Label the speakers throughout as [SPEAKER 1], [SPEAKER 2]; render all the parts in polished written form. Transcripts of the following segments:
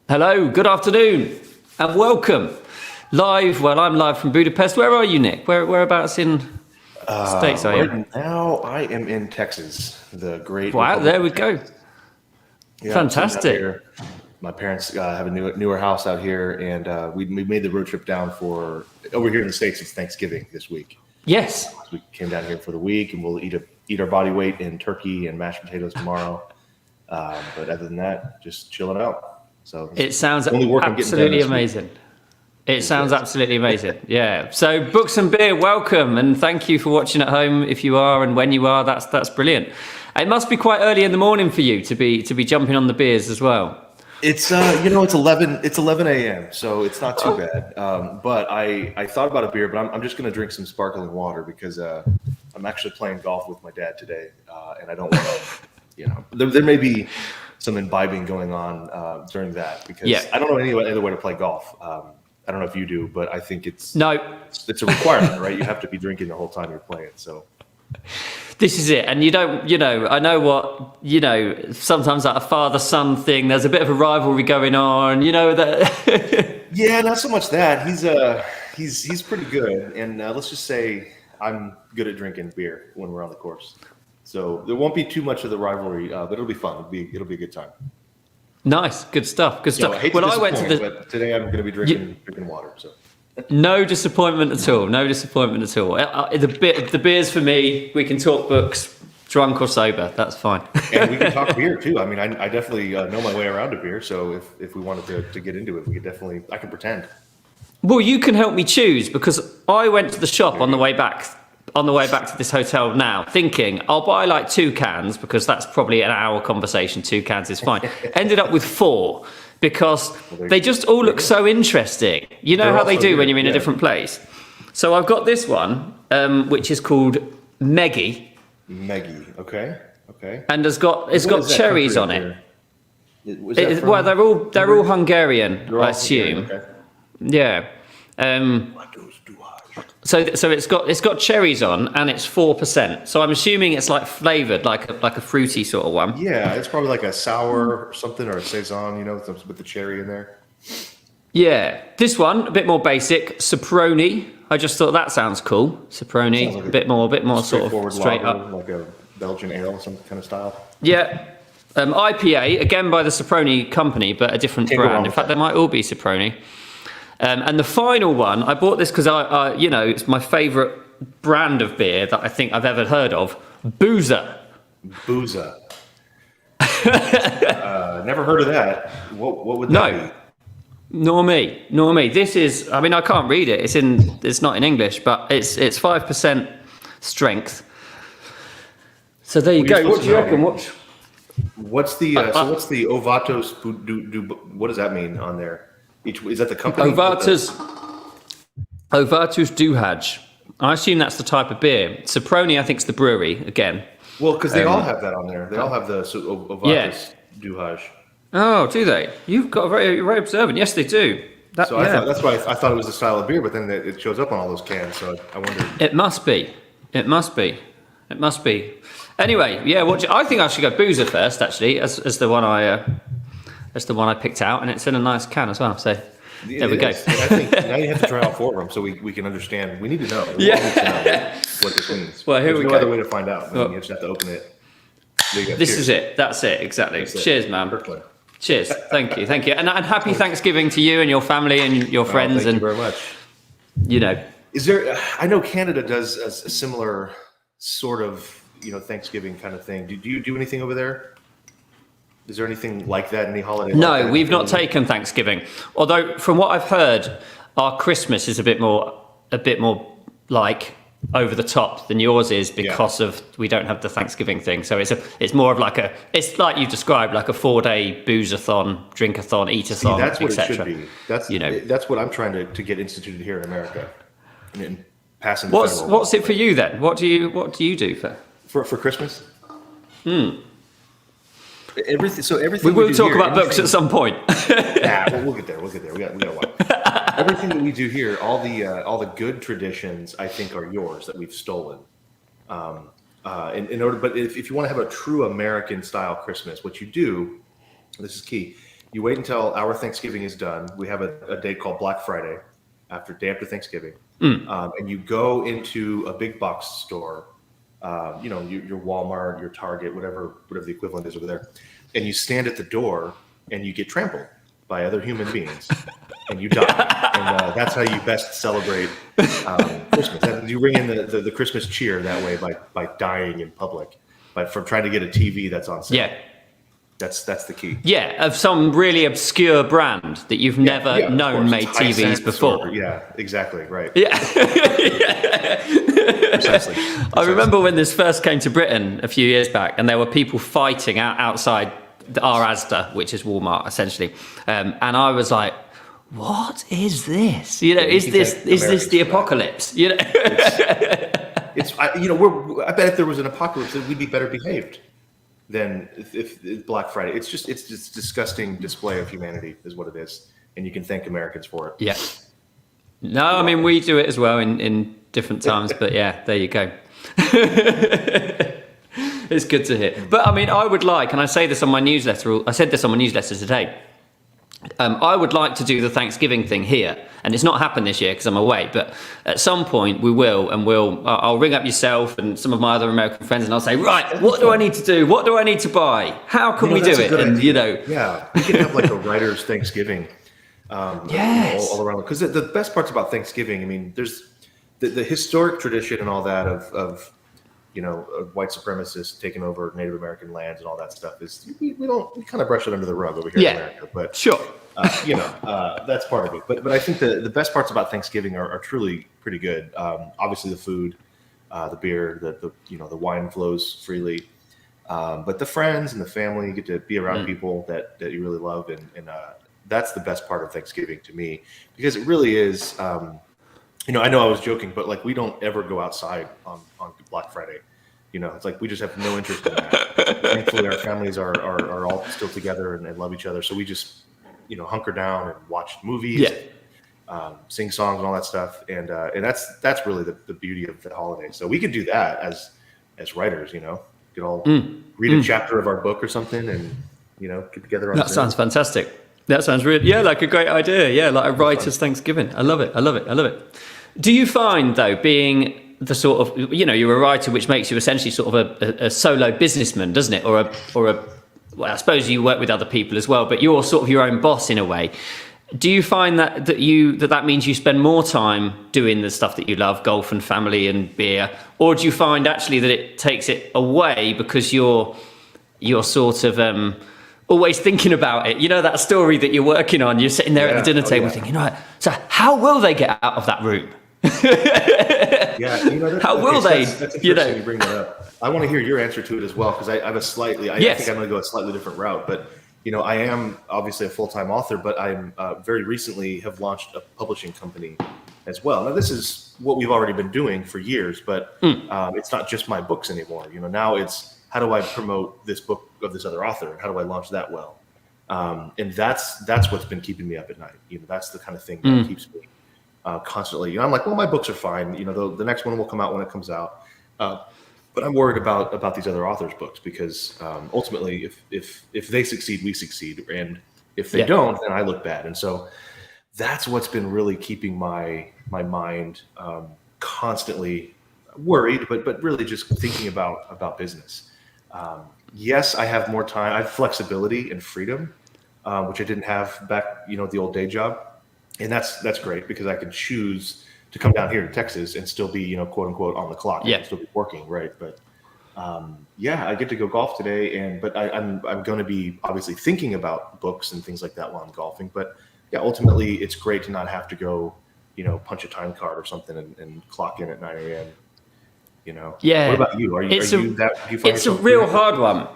[SPEAKER 1] Hello, good afternoon, and welcome. Live, well, I'm live from Budapest. Where are you, Nick? Whereabouts in States are you?
[SPEAKER 2] Right now, I am in Texas, the great.
[SPEAKER 1] Wow,
[SPEAKER 2] Republic
[SPEAKER 1] there we
[SPEAKER 2] of
[SPEAKER 1] go.
[SPEAKER 2] Texas. Yeah,
[SPEAKER 1] Fantastic.
[SPEAKER 2] my parents have a newer house out here, and we made the road trip down for over here in the States. It's Thanksgiving this week.
[SPEAKER 1] Yes.
[SPEAKER 2] We came down here for the week, and we'll eat our body weight in turkey and mashed potatoes tomorrow. But other than that, just chilling out. So
[SPEAKER 1] It sounds
[SPEAKER 2] only work I'm getting done
[SPEAKER 1] absolutely
[SPEAKER 2] this week.
[SPEAKER 1] amazing. It sounds absolutely amazing. Yeah. So Books and Beer, welcome, and thank you for watching at home if you are and when you are. That's brilliant. It must be quite early in the morning for you to be jumping on the beers as well.
[SPEAKER 2] It's it's 11 a.m. so it's not too bad. But I thought about a beer, but I'm just gonna drink some sparkling water because I'm actually playing golf with my dad today, and I don't want to, there may be some imbibing going on during that because I don't know any other way to play golf. I don't know if you do, but I think it's a requirement, right? You have to be drinking the whole time you're playing. So
[SPEAKER 1] this is it. And you don't, I know what, sometimes that a father-son thing, there's a bit of a rivalry going on, that.
[SPEAKER 2] Yeah, not so much that. He's pretty good. And let's just say I'm good at drinking beer when we're on the course. So there won't be too much of the rivalry, but it'll be fun. It'll be a good time.
[SPEAKER 1] Nice, good stuff. Good stuff.
[SPEAKER 2] I went to but today I'm going to be drinking water. So
[SPEAKER 1] no disappointment at all. No disappointment at all. The beers for me. We can talk books, drunk or sober. That's fine.
[SPEAKER 2] And we can talk beer too. I mean, I definitely know my way around a beer. So if we wanted to get into it, we could definitely. I can pretend.
[SPEAKER 1] Well, you can help me choose because I went to the shop on the way back to this hotel now, thinking I'll buy like 2 cans because that's probably an hour conversation. 2 cans is fine. Ended up with 4 because they just all look so interesting. You know how they do when you're in a different place. So I've got this one, which is called Meggy.
[SPEAKER 2] Meggy, okay.
[SPEAKER 1] And it's got cherries on it. Well, they're all Hungarian, I assume.
[SPEAKER 2] Okay.
[SPEAKER 1] Yeah. So it's got cherries on and it's 4%. So I'm assuming it's like flavored, like a fruity sort of one.
[SPEAKER 2] Yeah, it's probably like a sour or something or a saison, with the cherry in there.
[SPEAKER 1] Yeah, this one a bit more basic. Soproni. I just thought that sounds cool. Soproni,
[SPEAKER 2] Like
[SPEAKER 1] a bit more sort of straight
[SPEAKER 2] lager,
[SPEAKER 1] up,
[SPEAKER 2] like a Belgian ale, some kind of style.
[SPEAKER 1] Yeah. IPA again by the Soproni company, but a different brand. In fact, they might all be Soproni. And the final one, I bought this because it's my favourite brand of beer that I think I've ever heard of. Boozer.
[SPEAKER 2] Never heard of that. What would that be?
[SPEAKER 1] Nor me. This is, I mean, I can't read it. It's not in English, but it's 5% strength. So there you go. What do you reckon?
[SPEAKER 2] What's the Ovatos? What does that mean on there? Is that the company?
[SPEAKER 1] Ovatus Duhaj. I assume that's the type of beer. Soproni, I think, is the brewery again.
[SPEAKER 2] Well, because they all have that on there. They all have the Ovatus Duhaj.
[SPEAKER 1] Oh, do they? You've got you're very observant. Yes, they do.
[SPEAKER 2] That's why I thought it was a style of beer, but then it shows up on all those cans. So I wondered.
[SPEAKER 1] It must be. Anyway, yeah. I think I should go Boozer first, actually, as the one I picked out, and it's in a nice can as well. So there we go.
[SPEAKER 2] I think now you have to try all 4 of them so we can understand. We need to know. We all need to know what this means.
[SPEAKER 1] Well, here
[SPEAKER 2] There's
[SPEAKER 1] we
[SPEAKER 2] no
[SPEAKER 1] go.
[SPEAKER 2] other way to find out. You just have to open it.
[SPEAKER 1] This is it. That's it. Exactly. Cheers, man.
[SPEAKER 2] Perfect.
[SPEAKER 1] Cheers. Thank you. And happy Thanksgiving to you and your family and your friends.
[SPEAKER 2] Thank you very much. Is there? I know Canada does a similar sort of Thanksgiving kind of thing. Do you do anything over there? Is there anything like that? Any holiday?
[SPEAKER 1] No, we've not taken Thanksgiving. Although, from what I've heard, our Christmas is a bit more like over the top than yours is because of we don't have the Thanksgiving thing. So it's more of it's like you described, like a 4-day booze-a-thon, drink-a-thon, eat-a-thon,
[SPEAKER 2] that's what
[SPEAKER 1] etc.
[SPEAKER 2] it should be. That's what I'm trying to get instituted here in America. And passing.
[SPEAKER 1] What's it for you then? What do you do
[SPEAKER 2] for Christmas? Everything.
[SPEAKER 1] We will talk about books at some point.
[SPEAKER 2] We'll get there. We got a while. Everything that we do here, all the good traditions, I think, are yours that we've stolen. But if you want to have a true American style Christmas, what you do, this is key, You wait until our Thanksgiving is done. We have a day called Black Friday, day after Thanksgiving, and you go into a big box store, your Walmart, your Target, whatever the equivalent is over there, and you stand at the door and you get trampled by other human beings, and you die. And that's how you best celebrate Christmas. And you ring in the Christmas cheer that way by dying in public, from trying to get a TV that's on sale.
[SPEAKER 1] Yeah.
[SPEAKER 2] That's the key.
[SPEAKER 1] Yeah, of some really obscure brand that you've never known made TVs before.
[SPEAKER 2] Yeah, exactly, right.
[SPEAKER 1] Yeah.
[SPEAKER 2] Precisely.
[SPEAKER 1] I remember when this first came to Britain a few years back, and there were people fighting outside our Asda, which is Walmart essentially, and I was like, "What is this? Is this the apocalypse?
[SPEAKER 2] I bet if there was an apocalypse, we'd be better behaved than if Black Friday. It's just disgusting display of humanity is what it is, and you can thank Americans for it.
[SPEAKER 1] Yeah. No, I mean we do it as well in different times, but yeah, there you go. It's good to hear. But I mean, I would like, and I say this on my newsletter. I said this on my newsletter today. I would like to do the Thanksgiving thing here, and it's not happened this year because I'm away. But at some point we will, and I'll ring up yourself and some of my other American friends, and I'll say, right, what do I need to do? What do I need to buy? How can we do it? And
[SPEAKER 2] yeah, we can have like a writer's Thanksgiving.
[SPEAKER 1] Yes,
[SPEAKER 2] all around. Because the best parts about Thanksgiving, I mean, there's the historic tradition and all that of white supremacists taking over Native American lands and all that stuff is we kind of brush it under the rug over here in America. But
[SPEAKER 1] sure,
[SPEAKER 2] that's part of it. But I think the best parts about Thanksgiving are truly pretty good. Obviously the food, the beer, the wine flows freely. But the friends and the family, you get to be around people that you really love, and that's the best part of Thanksgiving to me, because it really is. I know I was joking, but like we don't ever go outside on Black Friday. It's like we just have no interest in that. Thankfully, our families are all still together and love each other, so we just hunker down and watch movies, sing songs and all that stuff, and that's really the beauty of the holiday. So we could do that as writers. We could all read a chapter of our book or something, and get together on
[SPEAKER 1] that
[SPEAKER 2] Zoom.
[SPEAKER 1] sounds fantastic. That sounds really, like a great idea. Yeah, like a writer's Thanksgiving. I love it. Do you find, though, being the sort of, you're a writer, which makes you essentially sort of a solo businessman, doesn't it? Or well, I suppose you work with other people as well, but you're sort of your own boss in a way. Do you find that means you spend more time doing the stuff that you love, golf and family and beer? Or do you find actually that it takes it away because you're sort of always thinking about it? That story that you're working on, you're sitting there at the dinner table thinking, right, so how will they get out of that room? How will they?
[SPEAKER 2] That's interesting you bring that up. I want to hear your answer to it as well, because I have I think I'm going to go a slightly different route. But I am obviously a full-time author, but I'm very recently have launched a publishing company as well. Now this is what we've already been doing for years, but it's not just my books anymore. Now it's how do I promote this book of this other author, and how do I launch that well? And that's what's been keeping me up at night. That's the kind of thing that keeps me constantly. I'm like, well, my books are fine. The next one will come out when it comes out. But I'm worried about these other authors' books, because ultimately, if they succeed, we succeed, and if they don't, then I look bad. And so that's what's been really keeping my mind constantly worried, but really just thinking about business. Yes, I have more time. I have flexibility and freedom, which I didn't have back, the old day job. And that's great, because I can choose to come down here to Texas and still be, quote unquote, on the clock. Yeah. Still be working, right? But I get to go golf today, but I'm going to be obviously thinking about books and things like that while I'm golfing. But yeah, ultimately, it's great to not have to go, punch a time card or something and clock in at 9 a.m. Yeah. What about you?
[SPEAKER 1] It's a real hard one.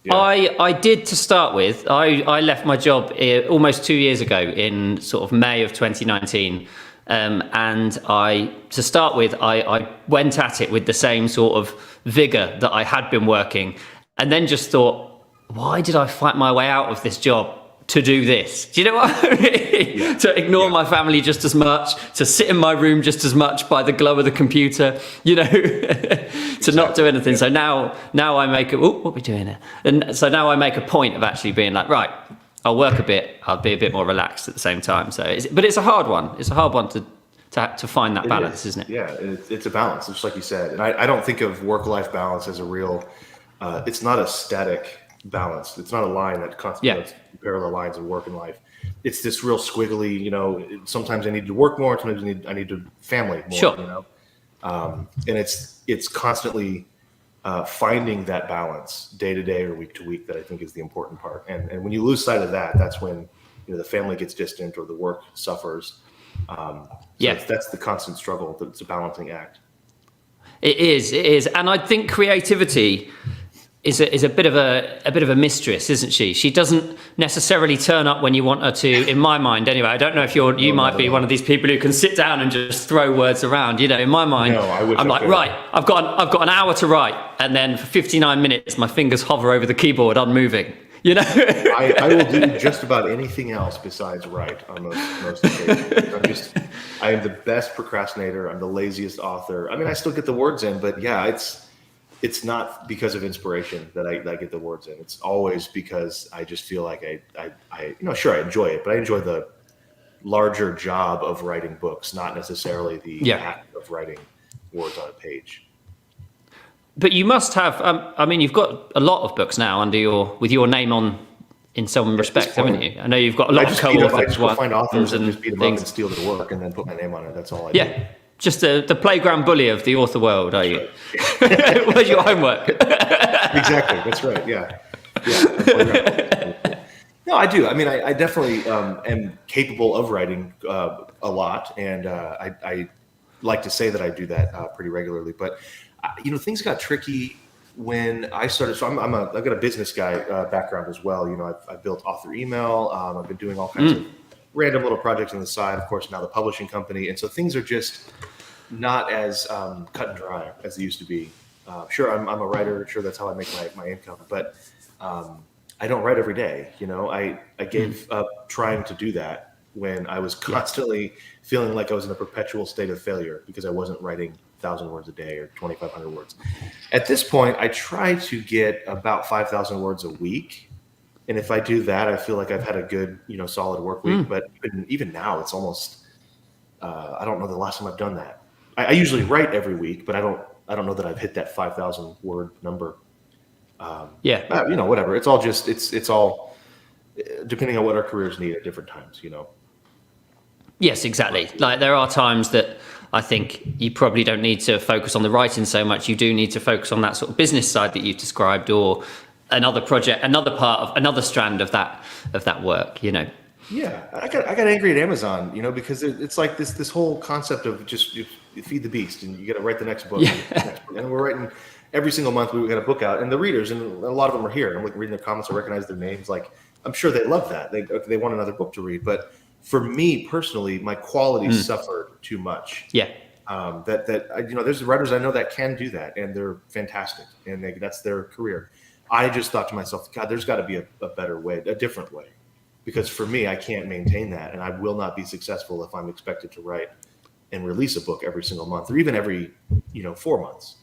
[SPEAKER 1] Yeah. I did, to start with. I left my job almost 2 years ago in sort of May of 2019. And to start with, I went at it with the same sort of vigor that I had been working, and then just thought, why did I fight my way out of this job to do this? Do you know what I mean? Yeah. To ignore my family just as much, to sit in my room just as much by the glow of the computer, to not do anything. So now I make what are we doing here? And so now I make a point of actually being like, right, I'll work a bit, I'll be a bit more relaxed at the same time. So, but it's a hard one. It's a hard one to find that balance, isn't it?
[SPEAKER 2] Yeah, it's a balance, just like you said. And I don't think of work-life balance as a real. It's not a static balance. It's not a line that constantly parallel lines of work and life. It's this real squiggly. Sometimes I need to work more. Sometimes I need to family more.
[SPEAKER 1] Sure.
[SPEAKER 2] And it's constantly finding that balance day to day or week to week that I think is the important part. And when you lose sight of that, that's when the family gets distant or the work suffers. That's the constant struggle. It's a balancing act.
[SPEAKER 1] It is, and I think creativity is a bit of a mistress, isn't she? She doesn't necessarily turn up when you want her to. In my mind, anyway. I don't know if you might be one of these people who can sit down and just throw words around. In my mind, I'm like, right, I've got an hour to write, and then for 59 minutes, my fingers hover over the keyboard, unmoving.
[SPEAKER 2] I will do just about anything else besides write on most occasions. I am the best procrastinator. I'm the laziest author. I mean, I still get the words in, but yeah, it's not because of inspiration that I get the words in. It's always because I just feel like I sure, I enjoy it, but I enjoy the larger job of writing books, not necessarily the act of writing words on a page.
[SPEAKER 1] But you must have. You've got a lot of books now with your name on, in some respect, haven't you? I know you've got a lot of co-authors.
[SPEAKER 2] I just go find authors and just beat them up and steal their work, and then put my name on it. That's all I do.
[SPEAKER 1] Yeah, just the playground bully of the author world, are you? Where's your homework?
[SPEAKER 2] Exactly. That's right. Yeah. No, I do. I mean, I definitely am capable of writing a lot, and I like to say that I do that pretty regularly, but. Things got tricky when I started. So I've got a business guy background as well. I've built author email. I've been doing all kinds of random little projects on the side. Of course, now the publishing company, and so things are just not as cut and dry as they used to be. Sure, I'm a writer. Sure, that's how I make my income. But I don't write every day. I gave up trying to do that when I was constantly feeling like I was in a perpetual state of failure because I wasn't writing 1,000 words a day or 2,500 words. At this point, I try to get about 5,000 words a week. And if I do that, I feel like I've had a good, solid work week. But even now, it's almost, I don't know the last time I've done that. I usually write every week, but I don't know that I've hit that 5,000 word number. Whatever. It's all just, it's all depending on what our careers need at different times,
[SPEAKER 1] Yes, exactly. Like there are times that I think you probably don't need to focus on the writing so much. You do need to focus on that sort of business side that you've described, or another project, another part of another strand of that work. Yeah,
[SPEAKER 2] I got angry at Amazon, because it's like this whole concept of just you feed the beast and you got to write the next book.
[SPEAKER 1] Yeah.
[SPEAKER 2] And we're writing every single month. We got a book out, and the readers, and a lot of them are here. And I'm like reading their comments, I recognize their names. Like I'm sure they love that. They want another book to read, but. For me personally, my quality suffered too much. Yeah. There's writers I know that can do that, and they're fantastic, and that's their career. I just thought to myself, God, there's got to be a better way, a different way, because for me, I can't maintain that, and I will not be successful if I'm expected to write and release a book every single month, or even every 4 months.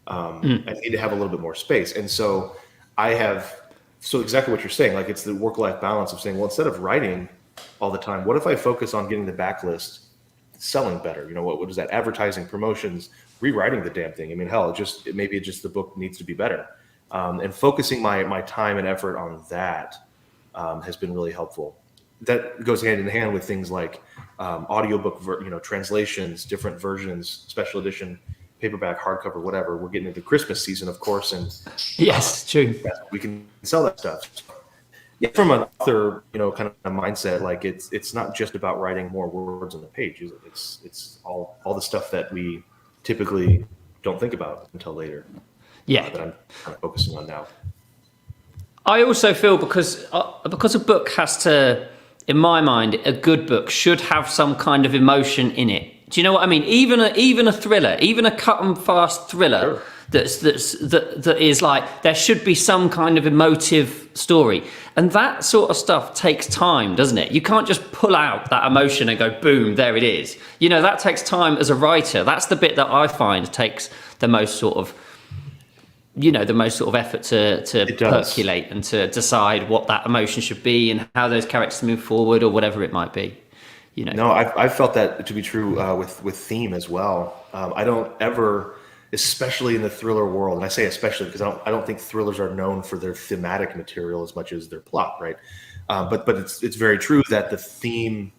[SPEAKER 2] I need to have a little bit more space, and so exactly what you're saying, like it's the work-life balance of saying, well, instead of writing all the time, what if I focus on getting the backlist selling better? What is that? Advertising, promotions, rewriting the damn thing. I mean, hell, maybe the book needs to be better. And focusing my time and effort on that has been really helpful. That goes hand in hand with things like audiobook, translations, different versions, special edition, paperback, hardcover, whatever. We're getting into Christmas season, of course, and
[SPEAKER 1] yes, true.
[SPEAKER 2] We can sell that stuff. Yeah, from an author, kind of a mindset, like it's not just about writing more words on the page. It's all the stuff that we typically don't think about until later.
[SPEAKER 1] Yeah,
[SPEAKER 2] that I'm kind of focusing on now.
[SPEAKER 1] I also feel because a book has to, in my mind, a good book should have some kind of emotion in it. Do you know what I mean? Even a thriller, even a cut and fast thriller. Sure. That is like, there should be some kind of emotive story, and that sort of stuff takes time, doesn't it? You can't just pull out that emotion and go boom, there it is. That takes time as a writer. That's the bit that I find takes the most sort of the most sort of effort to percolate and to decide what that emotion should be and how those characters move forward or whatever it might be.
[SPEAKER 2] No, I've felt that to be true with theme as well. I don't ever, especially in the thriller world, and I say especially because I don't think thrillers are known for their thematic material as much as their plot, right? But it's very true that the theme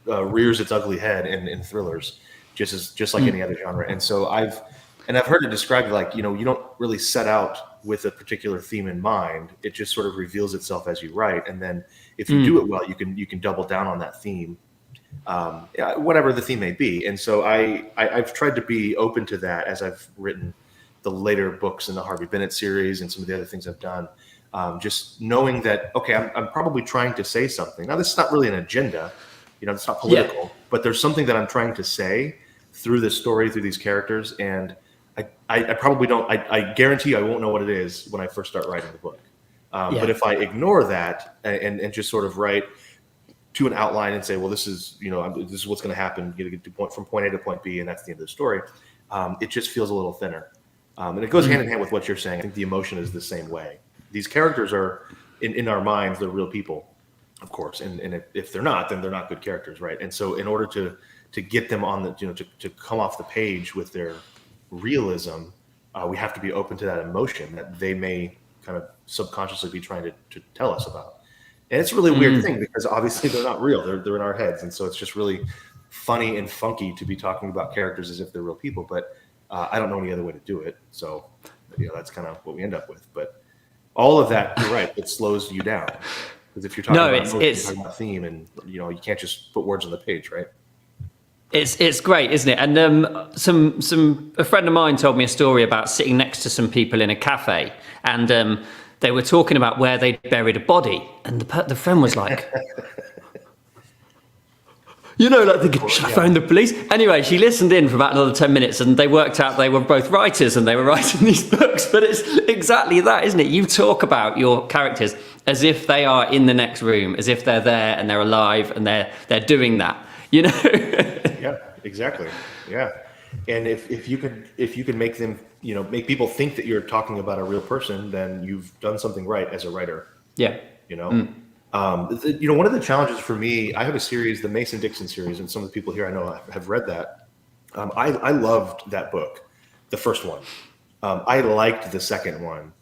[SPEAKER 2] rears its ugly head in thrillers, just like any other genre. And so I've heard it described like, you don't really set out with a particular theme in mind. It just sort of reveals itself as you write, and then if you do it well, you can double down on that theme, whatever the theme may be. And so I've tried to be open to that as I've written the later books in the Harvey Bennett series and some of the other things I've done. Just knowing that, okay, I'm probably trying to say something. Now, this is not really an agenda, it's not political, but there's something that I'm trying to say through this story, through these characters. And I probably don't, I guarantee you I won't know what it is when I first start writing the book. But if I ignore that and just sort of write to an outline and say, well, this is what's going to happen, you get from point A to point B, and that's the end of the story. It just feels a little thinner. And it goes hand in hand with what you're saying. I think the emotion is the same way. These characters are in our minds, they're real people, of course. And if they're not, then they're not good characters, right? And so in order to get them on the, to come off the page with their realism, we have to be open to that emotion that they may kind of subconsciously be trying to tell us about. And it's a really weird thing because obviously they're not real. They're in our heads. And so it's just really funny and funky to be talking about characters as if they're real people. But I don't know any other way to do it. So that's kind of what we end up with. But all of that, you're right, it slows you down. Because if you're talking about theme, and you can't just put words on the page, right?
[SPEAKER 1] It's great, isn't it? And a friend of mine told me a story about sitting next to some people in a cafe, and they were talking about where they'd buried a body, and the friend was like, should I phone the police? Anyway, she listened in for about another 10 minutes, and they worked out they were both writers, and they were writing these books. But it's exactly that, isn't it? You talk about your characters as if they are in the next room, as if they're there and they're alive and they're doing that.
[SPEAKER 2] Yeah, exactly. Yeah. And if you can make them, make people think that you're talking about a real person, then you've done something right as a writer.
[SPEAKER 1] Yeah.
[SPEAKER 2] One of the challenges for me, I have a series, the Mason-Dixon series, and some of the people here I know have read that. I loved that book, the first one. I liked the second one,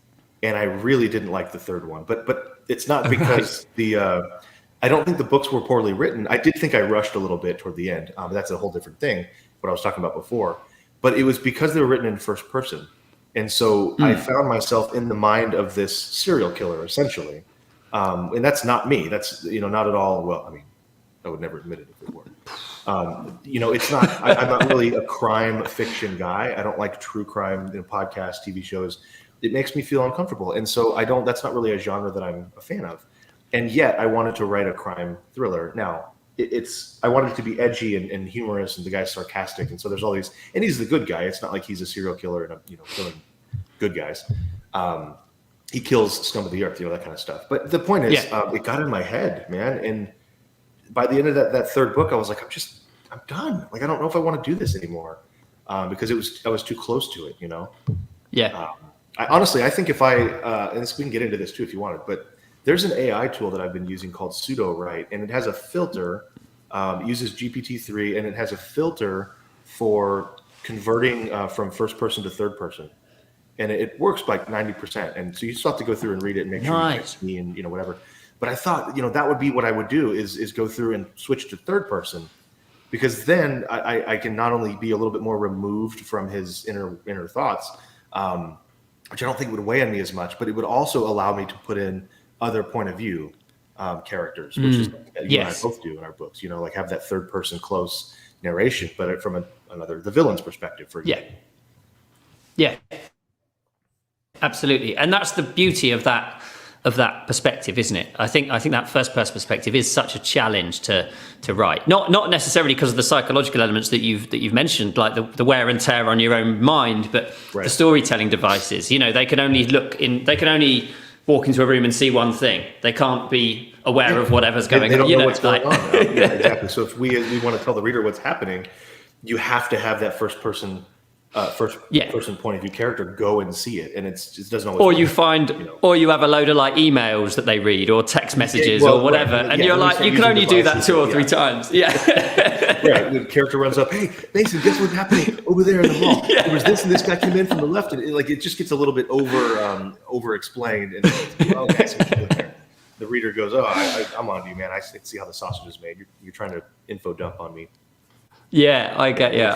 [SPEAKER 2] and I really didn't like the third one. But it's not because I don't think the books were poorly written. I did think I rushed a little bit toward the end. That's a whole different thing, what I was talking about before. But it was because they were written in first person. And so I found myself in the mind of this serial killer, essentially. And that's not me. That's, not at all. Well, I mean, I would never admit it if it were. It's not, I'm not really a crime fiction guy. I don't like true crime, podcasts, TV shows. It makes me feel uncomfortable. And so that's not really a genre that I'm a fan of. And yet I wanted to write a crime thriller. Now I wanted it to be edgy and humorous, and the guy's sarcastic. And so there's all these, and he's the good guy. It's not like he's a serial killer and killing good guys. He kills scum of the earth, that kind of stuff. But the point is, it got in my head, man. And by the end of that third book, I was like, I'm done. Like, I don't know if I want to do this anymore, because I was too close to it,
[SPEAKER 1] Yeah.
[SPEAKER 2] I think if and we can get into this too if you wanted, but there's an AI tool that I've been using called Pseudo-Write, and it has a filter, uses GPT-3, and it has a filter for converting from first person to third person. And it works like 90%. And so you still have to go through and read it and make sure you get me and whatever. But I thought, that would be what I would do is go through and switch to third person, because then I can not only be a little bit more removed from his inner thoughts, which I don't think would weigh on me as much, but it would also allow me to put in other point of view characters, which is what you and I both do in our books, like have that third person close narration, but from the villain's perspective, for example.
[SPEAKER 1] Yeah. Absolutely. And that's the beauty of that perspective, isn't it? I think that first person perspective is such a challenge to write. Not necessarily because of the psychological elements that you've mentioned, like the wear and tear on your own mind, but the storytelling devices. They can only walk into a room and see one thing. They can't be aware of whatever's going on.
[SPEAKER 2] They don't know what's going on. Yeah, exactly. So if we want to tell the reader what's happening, you have to have that first person first person point of view character go and see it, and it doesn't always.
[SPEAKER 1] Or
[SPEAKER 2] work,
[SPEAKER 1] you find, or you have a load of like emails that they read, or text messages, or whatever, and you're like, you can only do that 2 or 3 times. Yeah.
[SPEAKER 2] Right. The character runs up, hey, Mason, guess what's happening over there in the mall? There was this and this guy came in from the left, and it just gets a little bit over explained, and the reader goes, oh, I'm on to you, man. I see how the sausage is made. You're trying to info dump on me.
[SPEAKER 1] Yeah, I get you.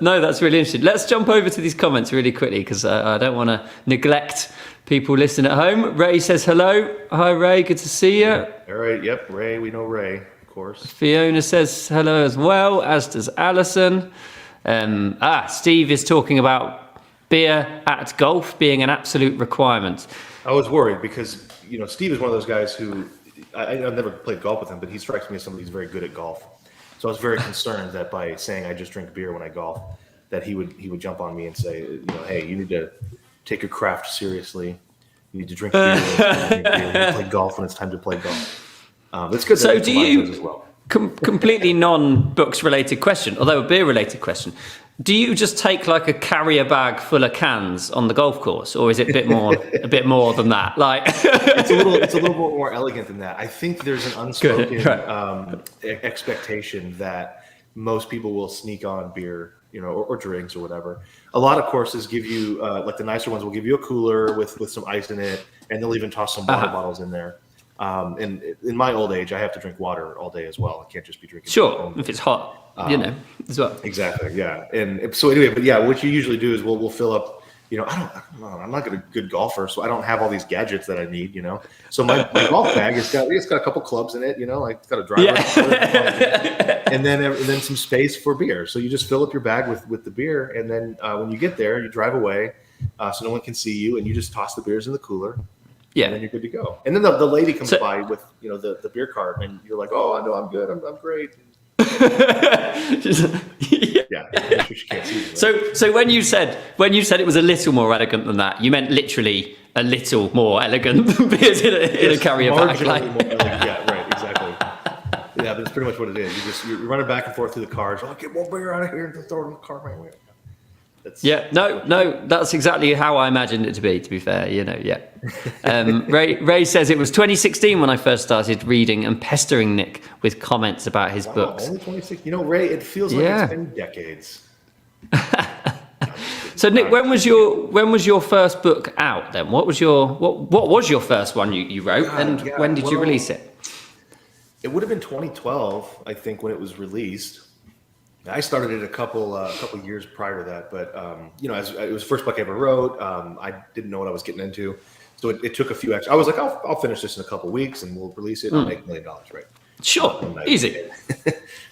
[SPEAKER 1] No, that's really interesting. Let's jump over to these comments really quickly because I don't want to neglect people listening at home. Ray says hello. Hi, Ray. Good to see you.
[SPEAKER 2] All right. Yep. Ray. We know Ray, of course.
[SPEAKER 1] Fiona says hello as well, as does Alison. Steve is talking about beer at golf being an absolute requirement.
[SPEAKER 2] I was worried because, Steve is one of those guys who I've never played golf with him, but he strikes me as somebody who's very good at golf. So I was very concerned that by saying I just drink beer when I golf, that he would jump on me and say, hey, you need to take your craft seriously. You need to drink beer when it's time to drink beer. You need to play golf when it's time to play golf. That's good.
[SPEAKER 1] So do you,
[SPEAKER 2] as well.
[SPEAKER 1] Completely non-books related question, although a beer related question, do you just take like a carrier bag full of cans on the golf course, or is it a bit more than that? Like
[SPEAKER 2] it's a little bit more elegant than that. I think there's an unspoken expectation that most people will sneak on beer, or drinks or whatever. A lot of courses give you, like the nicer ones will give you a cooler with some ice in it, and they'll even toss some water bottles in there. And in my old age, I have to drink water all day as well. I can't just be drinking.
[SPEAKER 1] Sure, if it's hot, as well.
[SPEAKER 2] Exactly, yeah. And so anyway, but yeah, what you usually do is we'll fill up. I'm not a good golfer, so I don't have all these gadgets that I need. So my golf bag it's got a couple clubs in it. Like it's got a driver, and then some space for beer. So you just fill up your bag with the beer, and then when you get there, you drive away, so no one can see you, and you just toss the beers in the cooler. Yeah, and then you're good to go. And then the lady comes by with the beer cart, and you're like, oh no, I'm good, I'm great. Yeah, she can't see you, right?
[SPEAKER 1] So when you said it was a little more elegant than that, you meant literally a little more elegant than beers in a carrier bag.
[SPEAKER 2] More elegant, yeah, right, exactly. Yeah, that's pretty much what it is. You're running back and forth through the cars. Oh, get more beer out of here and throw it in the car right away.
[SPEAKER 1] That's exactly how I imagined it to be fair, Ray says it was 2016 when I first started reading and pestering Nick with comments about his books.
[SPEAKER 2] Only 2016. Ray, it feels like it's been decades.
[SPEAKER 1] So Nick, when was your first book out then? What was your first one you wrote, when did you release it?
[SPEAKER 2] It would have been 2012, I think, when it was released. I started it a couple years prior to that, but as it was the first book I ever wrote, I didn't know what I was getting into, so it took a few extra. I was like, I'll finish this in a couple of weeks and we'll release it. And I'll make $1 million, right?
[SPEAKER 1] Sure, easy.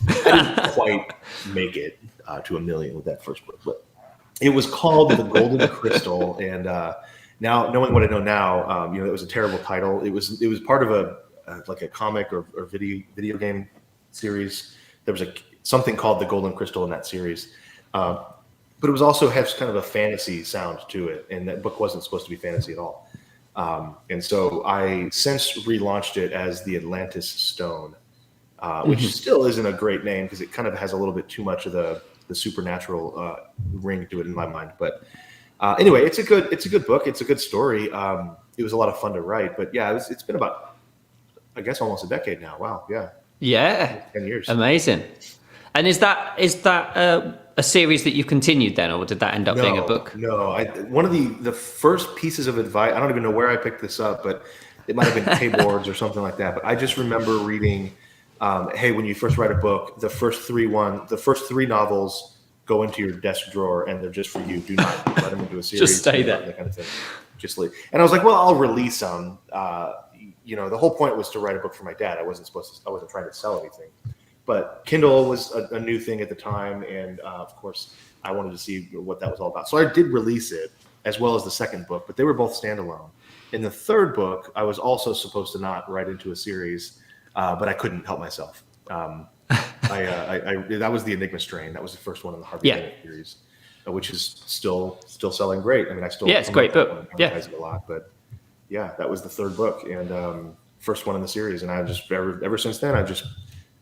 [SPEAKER 2] I didn't quite make it to $1 million with that first book, but it was called The Golden Crystal, and now knowing what I know now, it was a terrible title. It was part of a comic or video game series. There was something called The Golden Crystal in that series. But it was also has kind of a fantasy sound to it. And that book wasn't supposed to be fantasy at all. And so I since relaunched it as The Atlantis Stone, which still isn't a great name because it kind of has a little bit too much of the supernatural ring to it in my mind. But anyway, it's a good book. It's a good story. It was a lot of fun to write. But yeah, it's been about, I guess, almost a decade now. Wow. Yeah.
[SPEAKER 1] Yeah.
[SPEAKER 2] 10 years.
[SPEAKER 1] Amazing. And is that a series that you continued then, or did that end up being a book?
[SPEAKER 2] No, one of the first pieces of advice, I don't even know where I picked this up, but it might have been K-Boards or something like that. But I just remember reading, hey, when you first write a book, the first three novels go into your desk drawer and they're just for you. Do not let them into a series.
[SPEAKER 1] Just stay there.
[SPEAKER 2] That kind of thing. Just leave. And I was like, well, I'll release them. The whole point was to write a book for my dad. I wasn't trying to sell anything. But Kindle was a new thing at the time, and of course, I wanted to see what that was all about. So I did release it, as well as the second book, but they were both standalone. In the third book, I was also supposed to not write into a series, but I couldn't help myself. That was the Enigma Strain. That was the first one in the Harvey Bennett series, which is still selling great. I mean, it's a great book. It a lot, but yeah, that was the third book and first one in the series, and I just ever since then I just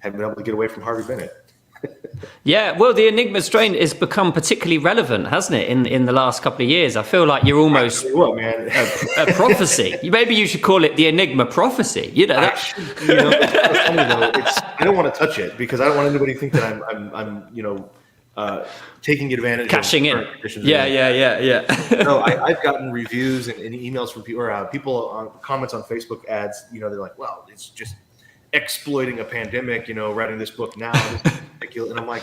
[SPEAKER 2] haven't been able to get away from Harvey Bennett.
[SPEAKER 1] Yeah, well, the Enigma Strain has become particularly relevant, hasn't it, in the last couple of years? I feel like you're almost
[SPEAKER 2] What, man?
[SPEAKER 1] a prophecy. Maybe you should call it the Enigma Prophecy. You know,
[SPEAKER 2] I should, you know, it's kind of funny though. I don't want to touch it because I don't want anybody to think that I'm taking advantage
[SPEAKER 1] cashing
[SPEAKER 2] of
[SPEAKER 1] in.
[SPEAKER 2] current conditions.
[SPEAKER 1] Yeah.
[SPEAKER 2] No, I've gotten reviews and emails from people, or people on comments on Facebook ads. You know, they're like, "Well, it's just exploiting a pandemic." You know, writing this book now, this is ridiculous. And I'm like,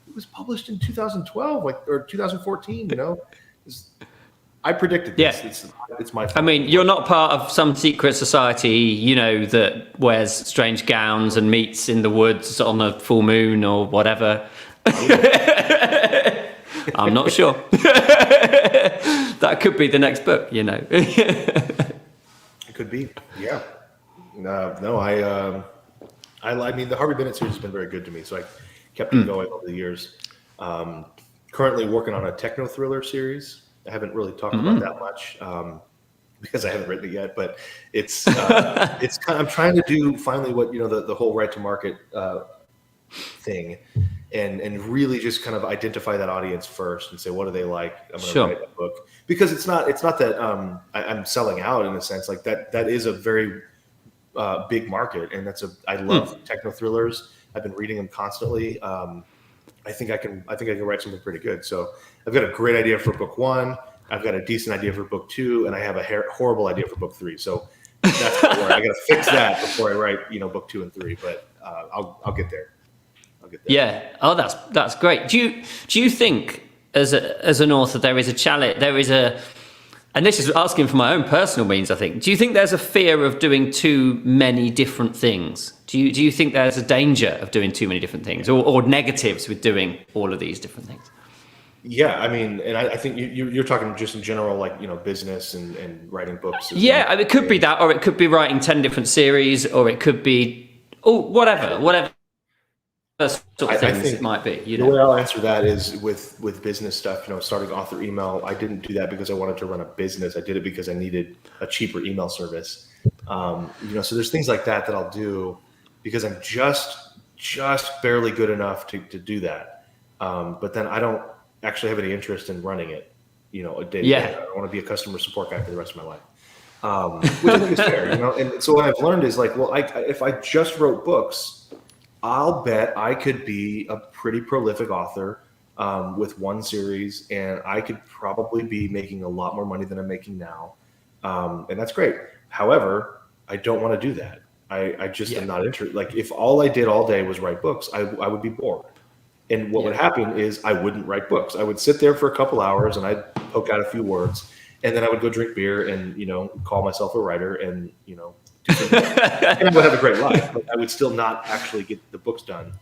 [SPEAKER 2] it was published in 2012, or 2014. You know, I predicted this.
[SPEAKER 1] Yeah.
[SPEAKER 2] It's my fault.
[SPEAKER 1] I mean, you're not part of some secret society, you know, that wears strange gowns and meets in the woods on a full moon or whatever. I'm not sure. That could be the next book, you know.
[SPEAKER 2] It could be, yeah. No, I mean, the Harvey Bennett series has been very good to me, so I kept it going over the years. Currently working on a techno thriller series. I haven't really talked about that much because I haven't written it yet, but it's I'm trying to do finally what, you know, the whole right to market thing, and really just kind of identify that audience first and say, what do they like? I'm going to write a book, because it's not that I'm selling out in a sense. Like that is a very big market, and I love techno thrillers. I've been reading them constantly. I think I can write something pretty good. So I've got a great idea for book 1. I've got a decent idea for book 2, and I have a horrible idea for book 3. So that's where I got to fix that before I write, you know, book 2 and 3. But I'll get there.
[SPEAKER 1] Yeah. Oh, that's great. Do you think as an author there is a challenge? And this is asking for my own personal means, I think. Do you think there's a fear of doing too many different things? Do you think there's a danger of doing too many different things, or negatives with doing all of these different things?
[SPEAKER 2] Yeah, I mean, and I think you're talking just in general, like, you know, business and writing books.
[SPEAKER 1] Yeah, it could be that, or it could be writing 10 different series, or it could be whatever sort of things it might be. You know?
[SPEAKER 2] The way I'll answer that is with business stuff. You know, starting author email, I didn't do that because I wanted to run a business. I did it because I needed a cheaper email service. You know, so there's things like that I'll do because I'm just barely good enough to do that. But then I don't actually have any interest in running it, you know, a day. I want to be a customer support guy for the rest of my life, which I think is fair, you know. And so what I've learned is, like, well, if I just wrote books, I'll bet I could be a pretty prolific author with one series, and I could probably be making a lot more money than I'm making now, and that's great. However, I don't want to do that. I just am not interested. Like, if all I did all day was write books, I would be bored. And what would happen is I wouldn't write books. I would sit there for a couple hours and I'd poke out a few words, and then I would go drink beer and, you know, call myself a writer and, you know, do something. And I would have a great life, but I would still not actually get the books done.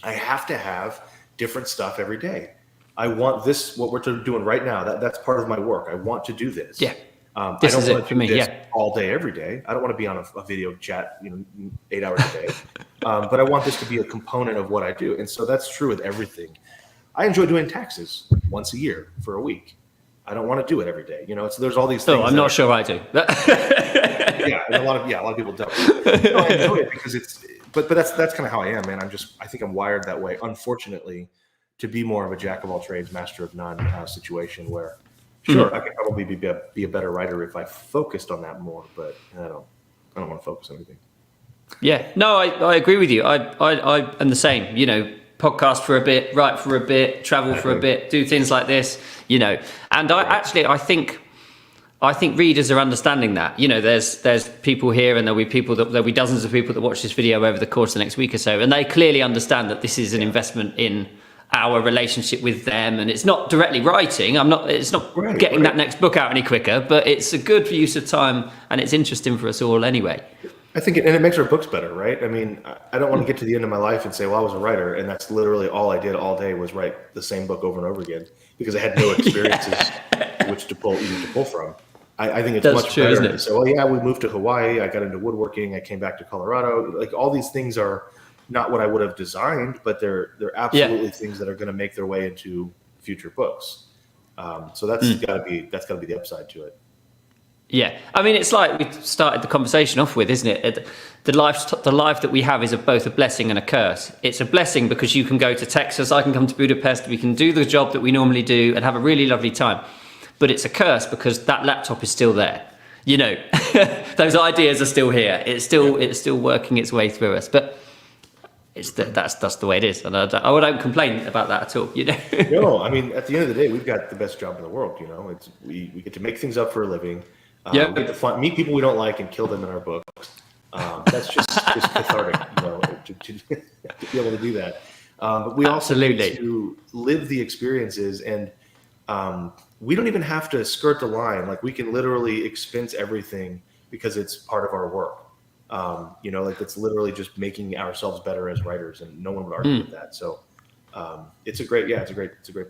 [SPEAKER 2] I have to have different stuff every day. I want this, what we're doing right now, that's part of my work. I want to do this.
[SPEAKER 1] Yeah.
[SPEAKER 2] This is it for me. All day, every day. I don't want to be on a video chat, you know, 8 hours a day. But I want this to be a component of what I do. And so that's true with everything. I enjoy doing taxes once a year for a week. I don't want to do it every day. You know, so there's all these things.
[SPEAKER 1] I'm not sure I do.
[SPEAKER 2] Yeah, and a lot of people don't. No, I enjoy it because but that's kind of how I am, man. I think I'm wired that way, unfortunately, to be more of a jack of all trades, master of none situation where, sure, I could probably be a better writer if I focused on that more, but I don't want to focus on anything. Yeah,
[SPEAKER 1] no, I agree with you. I am the same. You know, podcast for a bit, write for a bit, travel for a bit, do things like this. You know, and I think readers are understanding that. You know, there's people here, and there'll be dozens of people that watch this video over the course of the next week or so, and they clearly understand that this is an investment in our relationship with them, and it's not directly writing. It's not getting that next book out any quicker, but it's a good use of time, and it's interesting for us all anyway.
[SPEAKER 2] I think it makes our books better, right? I mean, I don't want to get to the end of my life and say, well, I was a writer, and that's literally all I did all day was write the same book over and over again because I had no experiences which to pull from. I think it's much better. Isn't it? So, well, we moved to Hawaii. I got into woodworking. I came back to Colorado. Like, all these things are not what I would have designed, but they're absolutely things that are going to make their way into future books. So that's got to be the upside to it.
[SPEAKER 1] Yeah, I mean, it's like we started the conversation off with, isn't it? The life that we have is both a blessing and a curse. It's a blessing because you can go to Texas, I can come to Budapest, we can do the job that we normally do and have a really lovely time. But it's a curse because that laptop is still there. You know, those ideas are still here. It's still working its way through us. But that's the way it is, and I don't complain about that at all. You know.
[SPEAKER 2] No, I mean, at the end of the day, we've got the best job in the world. You know, we get to make things up for a living. We get to meet people we don't like and kill them in our books. That's just cathartic, you know, to be able to do that. But we also need to live the experiences, and we don't even have to skirt the line. Like, we can literally expense everything because it's part of our work. You know, like, it's literally just making ourselves better as writers, and no one would argue with that. So it's a great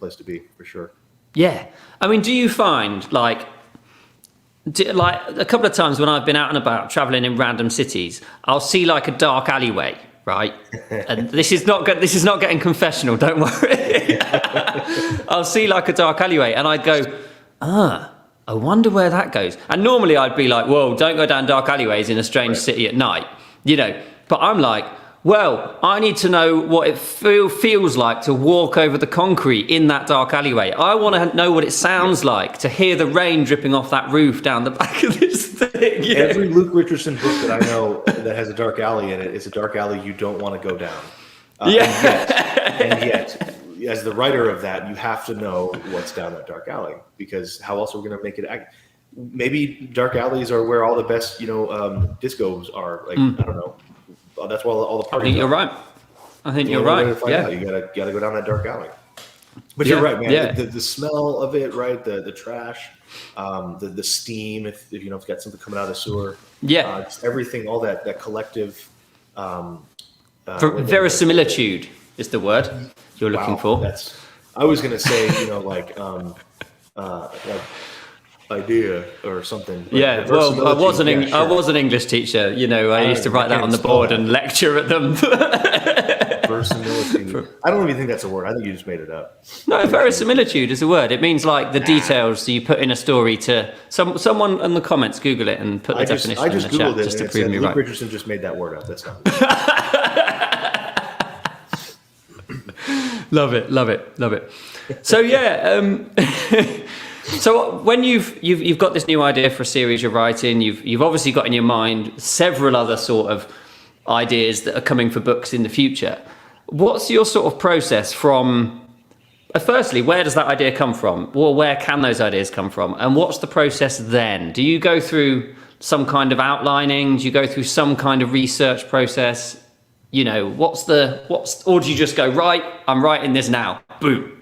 [SPEAKER 2] place to be, for sure.
[SPEAKER 1] Yeah, I mean, do you find like a couple of times when I've been out and about traveling in random cities, I'll see like a dark alleyway, right? And this is not getting confessional, don't worry. I'll see like a dark alleyway and I'd go, I wonder where that goes. And normally I'd be like, whoa, don't go down dark alleyways in a strange city at night, you know. But I'm like, well, I need to know what it feels like to walk over the concrete in that dark alleyway. I want to know what it sounds like to hear the rain dripping off that roof down the back of this thing. You know?
[SPEAKER 2] Every Luke Richardson book that I know that has a dark alley in it is a dark alley you don't want to go down. And yet, as the writer of that, you have to know what's down that dark alley, because how else are we going to make it act? Maybe dark alleys are where all the best, you know, discos are. Like, I don't know. That's why all the parties.
[SPEAKER 1] I think you're right. I think you're right. Yeah,
[SPEAKER 2] you gotta go down that dark alley. But you're right, man. Yeah. The smell of it, right? The trash, the steam. If you know, if it's got something coming out of the sewer. Yeah. Just everything, all that collective.
[SPEAKER 1] Verisimilitude is the word you're looking for.
[SPEAKER 2] I was gonna say, you know, like idea or something.
[SPEAKER 1] Yeah, well, I was an English teacher. You know, I used to write that on the board and lecture at them.
[SPEAKER 2] Verisimilitude. I don't even think that's a word. I think you just made it up.
[SPEAKER 1] No, verisimilitude is a word. It means like the details you put in a story to someone in the comments. Google it and put the definition in the chat just to prove me right.
[SPEAKER 2] Luke Richardson just made that word up. That's not.
[SPEAKER 1] Love it. So yeah. So when you've got this new idea for a series you're writing, you've obviously got in your mind several other sort of ideas that are coming for books in the future. What's your sort of process from, firstly, where does that idea come from? Or where can those ideas come from? And what's the process then? Do you go through some kind of outlining? Do you go through some kind of research process? You know, or do you just go, right, I'm writing this now, boom.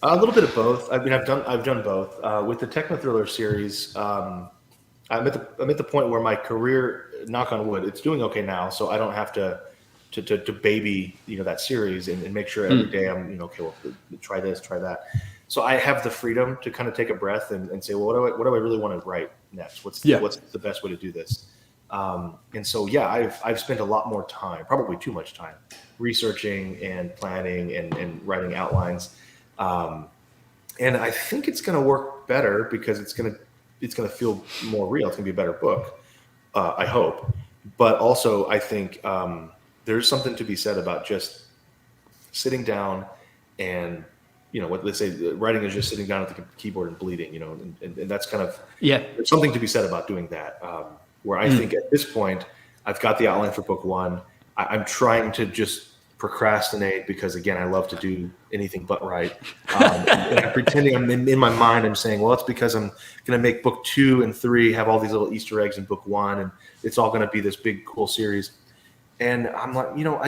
[SPEAKER 2] A little bit of both. I mean, I've done both. With the Enigma Thriller series, I'm at the point where my career, knock on wood, it's doing okay now, so I don't have to baby, you know, that series and make sure every day I'm, you know, okay, well, try this, try that. So I have the freedom to kind of take a breath and say, well, what do I really want to write next? What's the best way to do this? And so, yeah, I've spent a lot more time, probably too much time, researching and planning and writing outlines. And I think it's going to work better because it's going to feel more real. It's going to be a better book, I hope. But also, I think there's something to be said about just sitting down and, you know, what they say, writing is just sitting down at the keyboard and bleeding, you know, and that's kind of, there's something to be said about doing that. Where I think at this point, I've got the outline for book one. I'm trying to just procrastinate because, again, I love to do anything but write. And I'm pretending in my mind, I'm saying, well, it's because I'm going to make book 2 and 3 have all these little Easter eggs in book 1, and it's all going to be this big, cool series. And I'm like, you know,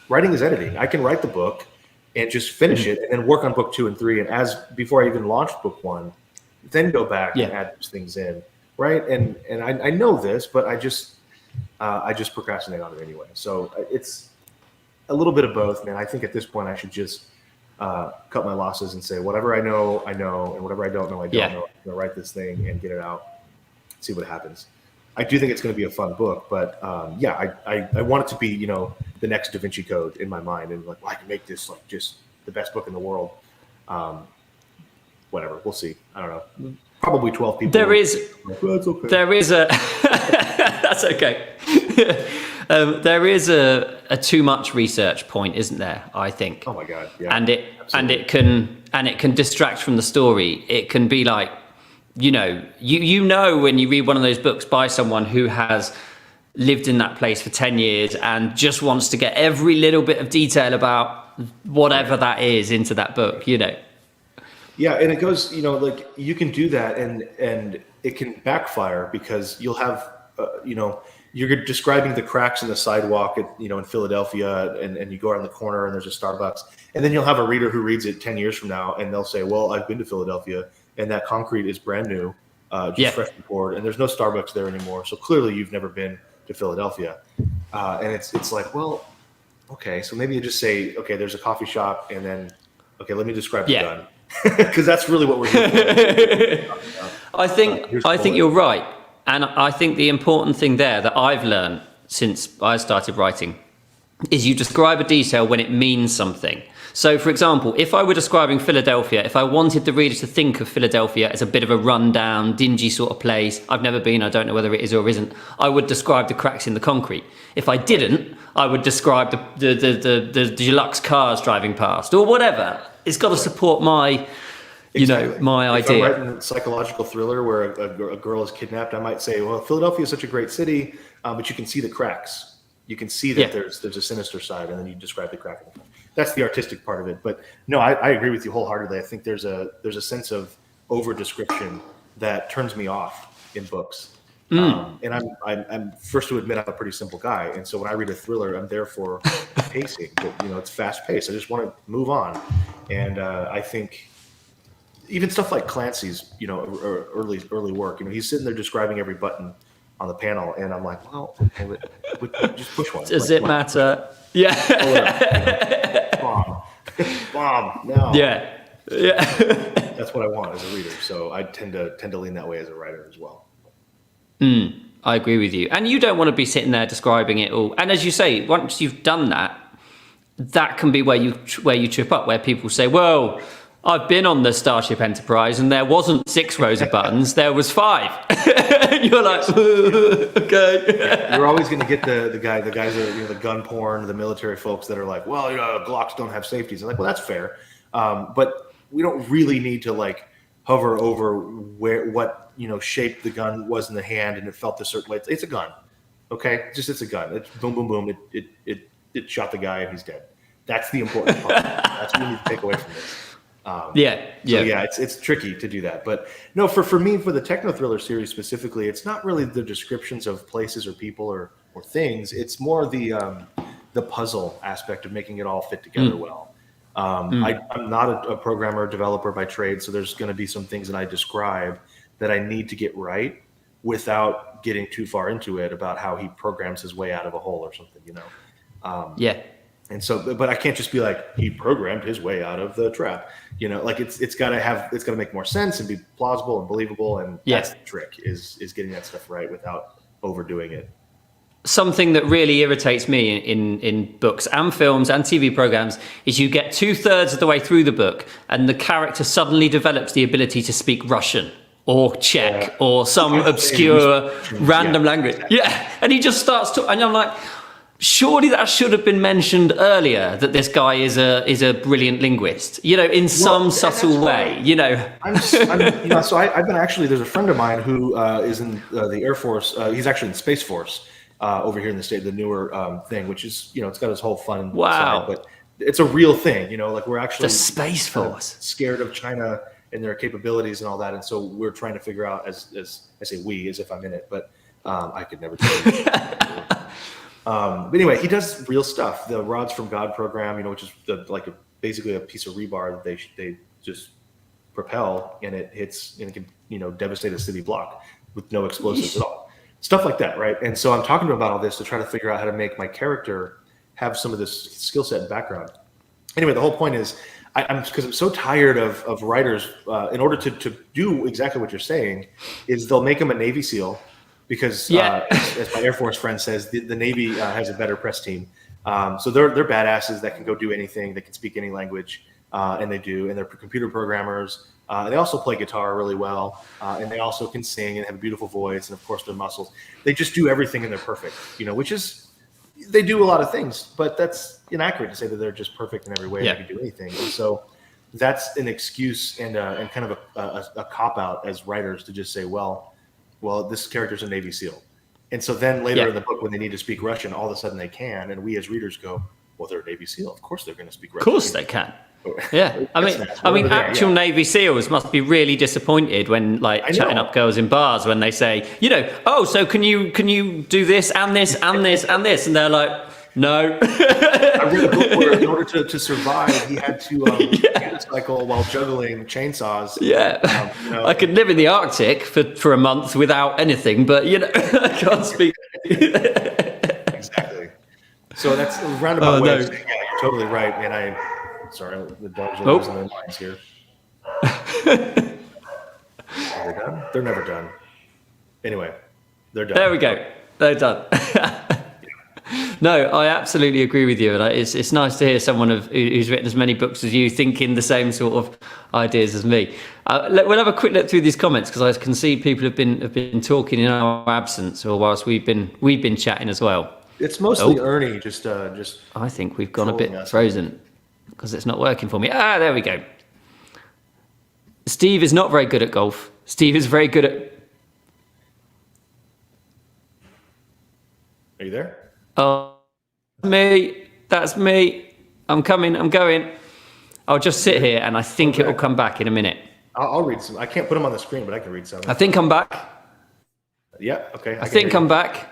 [SPEAKER 2] writing is editing. I can write the book and just finish it and then work on book 2 and 3. And before I even launched book 1, then go back and add those things in. Right. And I know this, but I just procrastinate on it anyway. So it's a little bit of both, man. I think at this point I should just cut my losses and say, whatever I know, and whatever I don't know, I don't know. I'm going to write this thing and get it out, see what happens. I do think it's going to be a fun book, but I want it to be, you know, the next Da Vinci Code in my mind, and like, well, I can make this like just the best book in the world. Whatever, we'll see. I don't know. Probably 12 people.
[SPEAKER 1] There is.
[SPEAKER 2] Well, that's okay.
[SPEAKER 1] There is a. That's okay. There is a too much research point, isn't there? I think.
[SPEAKER 2] Oh my God! Yeah.
[SPEAKER 1] And it can distract from the story. It can be like, you know when you read one of those books by someone who has lived in that place for 10 years and just wants to get every little bit of detail about whatever that is into that book.
[SPEAKER 2] Yeah, and it goes, like you can do that, and it can backfire because you'll have, you're describing the cracks in the sidewalk in Philadelphia, and you go around the corner and there's a Starbucks, and then you'll have a reader who reads it 10 years from now, and they'll say, well, I've been to Philadelphia, and that concrete is brand new, freshly poured, and there's no Starbucks there anymore. So clearly you've never been to Philadelphia, and it's like, well, okay, so maybe you just say, okay, there's a coffee shop, and then, okay, let me describe the gun. Because that's really what we're doing.
[SPEAKER 1] I think you're right. And I think the important thing there that I've learned since I started writing is you describe a detail when it means something. So, for example, if I were describing Philadelphia, if I wanted the reader to think of Philadelphia as a bit of a rundown, dingy sort of place, I've never been, I don't know whether it is or isn't, I would describe the cracks in the concrete. If I didn't, I would describe the deluxe cars driving past or whatever. It's got to support my, my idea.
[SPEAKER 2] If I'm writing a psychological thriller where a girl is kidnapped, I might say, well, Philadelphia is such a great city, but you can see the cracks. You can see that there's a sinister side, and then you describe the crack. That's the artistic part of it. But no, I agree with you wholeheartedly. I think there's a sense of over description that turns me off in books. And I'm first to admit I'm a pretty simple guy, and so when I read a thriller, I'm there for pacing. But, it's fast paced. I just want to move on, and I think even stuff like Clancy's, early work. He's sitting there describing every button on the panel, and I'm like, well, just push one.
[SPEAKER 1] Does it matter? Yeah.
[SPEAKER 2] Bomb. No.
[SPEAKER 1] Yeah.
[SPEAKER 2] That's what I want as a reader. So I tend to lean that way as a writer as well.
[SPEAKER 1] I agree with you. And you don't want to be sitting there describing it all. And as you say, once you've done that, that can be where you trip up, where people say, well, I've been on the Starship Enterprise and there wasn't 6 rows of buttons, there was 5. You're like, okay.
[SPEAKER 2] You're always going to get the guys that the gun porn, the military folks that are like, well, Glocks don't have safeties. I'm like, well, that's fair. But we don't really need to hover over what shape the gun was in the hand and it felt a certain way. It's a gun. Okay. It's a gun. It's boom, boom, boom. It shot the guy and he's dead. That's the important part. That's what we need to take away from this. It's tricky to do that, but no, for me, for the techno thriller series specifically, it's not really the descriptions of places or people or things. It's more the puzzle aspect of making it all fit together well. I'm not a programmer or developer by trade, so there's going to be some things that I describe that I need to get right without getting too far into it about how he programs his way out of a hole or something, And so, but I can't just be like, he programmed his way out of the trap. It's got to make more sense and be plausible and believable. And that's the trick is getting that stuff right without overdoing it.
[SPEAKER 1] Something that really irritates me in books and films and TV programs is you get 2/3 of the way through the book and the character suddenly develops the ability to speak Russian or Czech or some obscure random language. Yeah. And he just starts to, and I'm like, surely that should have been mentioned earlier that this guy is a brilliant linguist, in some subtle way,
[SPEAKER 2] So I've been actually, there's a friend of mine who is in the Air Force. He's actually in Space Force over here in the state, the newer thing, which is, it's got his whole fun side, but it's a real thing, we're actually
[SPEAKER 1] the Space Force
[SPEAKER 2] scared of China and their capabilities and all that. And so we're trying to figure out as I say, we, as if I'm in it, but I could never tell you. But anyway, he does real stuff. The Rods from God program, which is basically a piece of rebar that they just propel, and it hits and it can devastate a city block with no explosives at all. Stuff like that, right? And so I'm talking to him about all this to try to figure out how to make my character have some of this skill set and background. Anyway, the whole point is, because I'm so tired of writers. In order to do exactly what you're saying, is they'll make him a Navy SEAL. Because as my Air Force friend says, the Navy has a better press team. So they're badasses that can go do anything, that can speak any language. and they're computer programmers. They also play guitar really well, and they also can sing and have a beautiful voice, and of course their muscles. They just do everything and they're perfect, which is, they do a lot of things, but that's inaccurate to say that they're just perfect in every way. They can do anything. And so that's an excuse and kind of a cop-out as writers to just say, well, this character's a Navy SEAL. And so then later in the book, when they need to speak Russian, all of a sudden they can. And we as readers go, well, they're a Navy SEAL. Of course they're going to speak Russian.
[SPEAKER 1] Of course they can. Yeah. I mean, actual Navy SEALs must be really disappointed when chatting up girls in bars when they say, oh, so can you do this and this and this and this? And they're like, no.
[SPEAKER 2] I read a book where in order to survive, he had to unicycle while juggling chainsaws.
[SPEAKER 1] Yeah. I could live in the Arctic for a month without anything, but, I can't speak.
[SPEAKER 2] Exactly. So that's a roundabout way of saying, yeah, you're totally right. And sorry, the dogs are losing their minds here. Are they done? They're never done. Anyway, they're done.
[SPEAKER 1] There we go. They're done. No, I absolutely agree with you, and it's nice to hear someone who's written as many books as you thinking the same sort of ideas as me. We'll have a quick look through these comments because I can see people have been talking in our absence, or whilst we've been chatting as well.
[SPEAKER 2] It's mostly Ernie. Just.
[SPEAKER 1] I think we've gone a bit frozen because it's not working for me. There we go. Steve is not very good at golf. Steve is very good at.
[SPEAKER 2] Are you there?
[SPEAKER 1] Oh, that's me. I'm coming. I'm going. I'll just sit here, and I think it will come back in a minute.
[SPEAKER 2] I'll read some. I can't put them on the screen, but I can read some.
[SPEAKER 1] I think I'm back.
[SPEAKER 2] Yeah. Okay.
[SPEAKER 1] I think I'm back.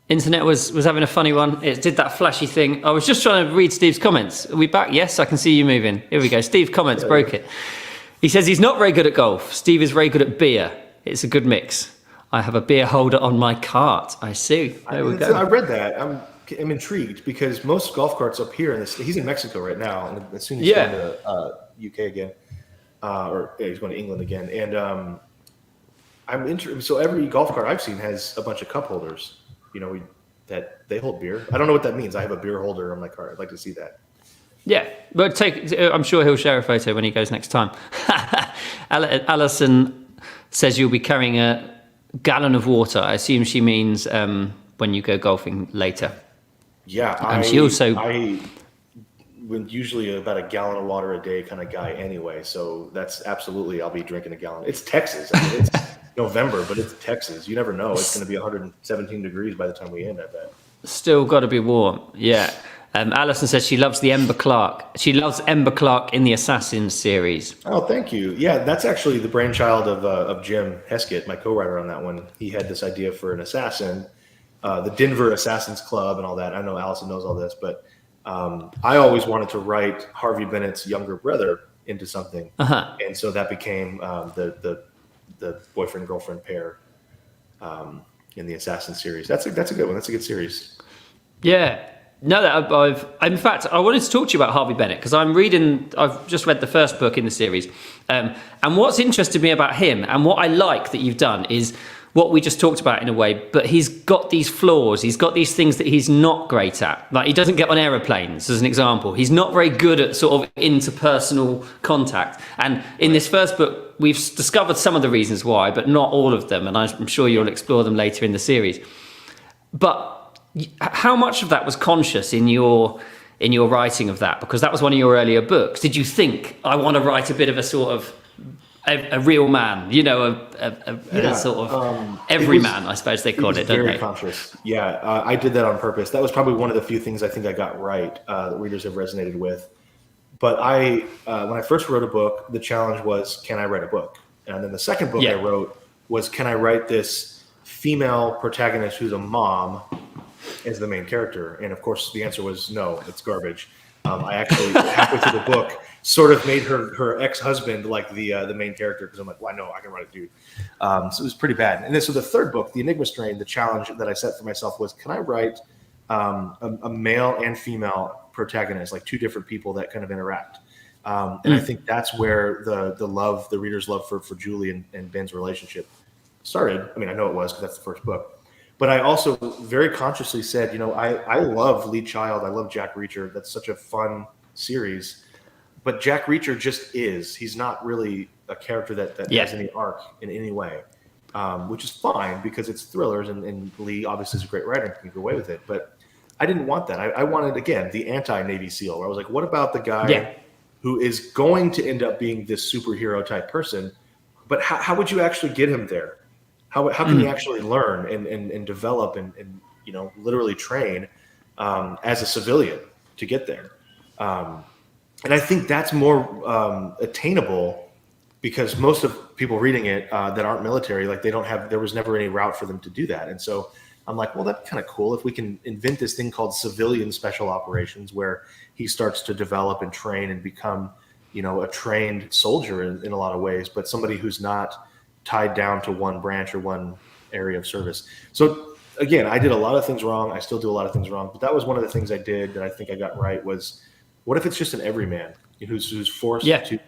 [SPEAKER 1] Internet was having a funny one. It did that flashy thing. I was just trying to read Steve's comments. Are we back? Yes, I can see you moving. Here we go. Steve comments broke it. He says he's not very good at golf. Steve is very good at beer. It's a good mix. I have a beer holder on my cart. I see. There we go.
[SPEAKER 2] I read that. I'm intrigued because most golf carts up here he's in Mexico right now, and as soon as he's going to UK again, he's going to England again, and I'm interested. So every golf cart I've seen has a bunch of cup holders. That they hold beer. I don't know what that means. I have a beer holder on my car. I'd like to see that.
[SPEAKER 1] Yeah, but I'm sure he'll share a photo when he goes next time. Alison says you'll be carrying a gallon of water. I assume she means when you go golfing later.
[SPEAKER 2] Yeah,
[SPEAKER 1] and she also.
[SPEAKER 2] I'm usually about a gallon of water a day kind of guy anyway. So that's absolutely. I'll be drinking a gallon. It's Texas. I mean, it's November, but it's Texas. You never know. It's going to be 117 degrees by the time we end, I bet. Still
[SPEAKER 1] got to be warm. Yeah. Alison says she loves the Ember Clark. She loves Ember Clark in the Assassins series.
[SPEAKER 2] Oh, thank you. Yeah, that's actually the brainchild of Jim Heskett, my co-writer on that one. He had this idea for an assassin, the Denver Assassins Club and all that. I know Allison knows all this, but I always wanted to write Harvey Bennett's younger brother into something. And so that became the boyfriend-girlfriend pair in the Assassin series. That's a good one. That's a good series.
[SPEAKER 1] Yeah. No, in fact, I wanted to talk to you about Harvey Bennett because I've just read the first book in the series. And what's interested me about him and what I like that you've done is what we just talked about in a way, but he's got these flaws. He's got these things that he's not great at. Like he doesn't get on aeroplanes, as an example. He's not very good at sort of interpersonal contact. And in this first book, we've discovered some of the reasons why, but not all of them. And I'm sure you'll explore them later in the series. But how much of that was conscious in your writing of that? Because that was one of your earlier books. Did you think, I want to write a bit of a sort of a real man, a sort of everyman, I suppose they call it, don't they?
[SPEAKER 2] Very conscious. Yeah, I did that on purpose. That was probably one of the few things I think I got right that readers have resonated with. But when I first wrote a book, the challenge was, can I write a book? And then the second book I wrote was, can I write this female protagonist who's a mom as the main character? And of course, the answer was no, it's garbage. I actually, halfway through the book, sort of made her ex-husband like the main character because I'm like, well, I know I can write a dude. So it was pretty bad. And then so the third book, the Enigma Strain, the challenge that I set for myself was, can I write a male and female protagonist, like two different people that kind of interact? And I think that's where the reader's love for Julie and Ben's relationship started. I mean, I know it was because that's the first book. But I also very consciously said, I love Lee Child. I love Jack Reacher. That's such a fun series. But Jack Reacher just is. He's not really a character that has any arc in any way, which is fine because it's thrillers, and Lee obviously is a great writer and can get away with it. But I didn't want that. I wanted, again, the anti-Navy SEAL, where I was like, what about the guy who is going to end up being this superhero type person? But how would you actually get him there? How can he actually learn and develop and literally train as a civilian to get there? And I think that's more attainable because most of people reading it that aren't military, like there was never any route for them to do that. And so I'm like, well, that's kind of cool if we can invent this thing called civilian special operations, where he starts to develop and train and become, a trained soldier in a lot of ways, but somebody who's not tied down to one branch or one area of service. So again, I did a lot of things wrong. I still do a lot of things wrong, but that was one of the things I did that I think I got right was, what if it's just an everyman who's forced to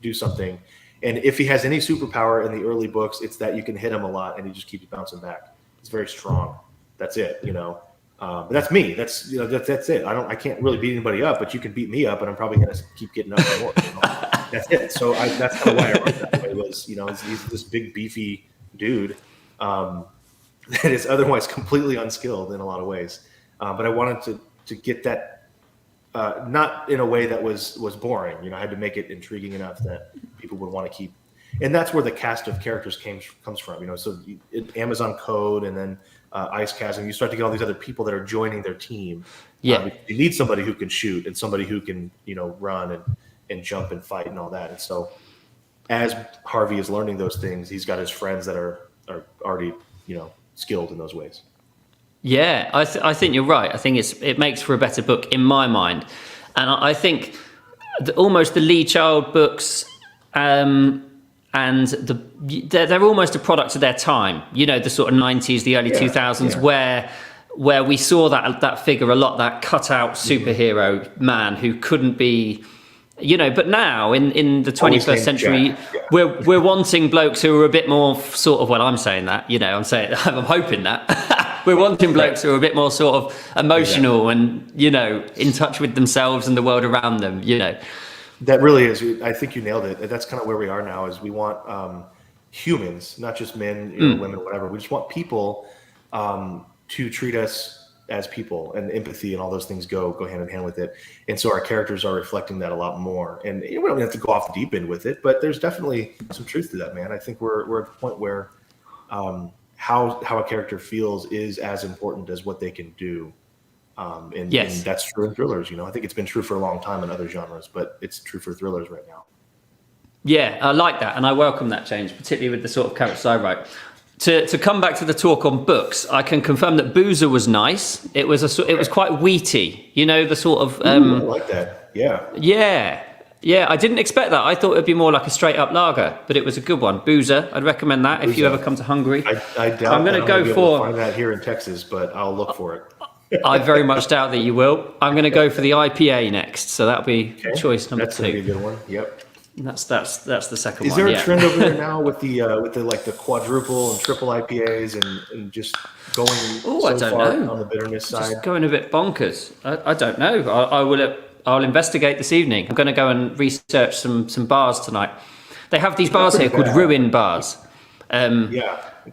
[SPEAKER 2] do something? And if he has any superpower in the early books, it's that you can hit him a lot and he just keeps bouncing back. It's very strong. That's it, But that's me. That's that's it. I can't really beat anybody up, but you can beat me up, and I'm probably going to keep getting up more. That's it. So that's kind of why I wrote that way. Was he's this big beefy dude that is otherwise completely unskilled in a lot of ways, but I wanted to get that not in a way that was boring. I had to make it intriguing enough that people would want to keep. And that's where the cast of characters comes from, So Amazon Code and then Ice Chasm, you start to get all these other people that are joining their team. You need somebody who can shoot and somebody who can, run and jump and fight and all that. And so as Harvey is learning those things, he's got his friends that are already, skilled in those ways.
[SPEAKER 1] Yeah, I think you're right. I think it makes for a better book in my mind. And I think almost the Lee Child books, and they're almost a product of their time, the sort of 90s, the early 2000s, where we saw that figure a lot, that cut out superhero man who couldn't be, but now in the 21st century, we're wanting blokes who are a bit more sort of, well, I'm saying that, I'm hoping that we're wanting blokes who are a bit more sort of emotional and, in touch with themselves and the world around them,
[SPEAKER 2] That really is. I think you nailed it. That's kind of where we are now. Is we want humans, not just men, women, whatever. We just want people to treat us as people, and empathy and all those things go hand in hand with it. And so our characters are reflecting that a lot more. And we don't have to go off the deep end with it, but there's definitely some truth to that, man. I think we're at the point where how a character feels is as important as what they can do. And that's true in thrillers. I think it's been true for a long time in other genres, but it's true for thrillers right now.
[SPEAKER 1] Yeah, I like that, and I welcome that change, particularly with the sort of characters I write. To come back to the talk on books, I can confirm that Boozer was nice. It was quite wheaty, the sort of.
[SPEAKER 2] I like that. Yeah.
[SPEAKER 1] Yeah. I didn't expect that. I thought it'd be more like a straight up lager, but it was a good one. Boozer, I'd recommend that if you ever come to Hungary.
[SPEAKER 2] I doubt I'm going to go for find that here in Texas, but I'll look for it.
[SPEAKER 1] I very much doubt that you will. I'm going to go for the IPA next, so that'll be choice number 2.
[SPEAKER 2] That's going to be a good one. Yep.
[SPEAKER 1] That's the second one.
[SPEAKER 2] Is there a trend over there now with the quadruple and triple IPAs and just going on the bitterness side?
[SPEAKER 1] Just going a bit bonkers. I don't know. I'll investigate this evening. I'm going to go and research some bars tonight. They have these bars here called Ruin Bars.
[SPEAKER 2] In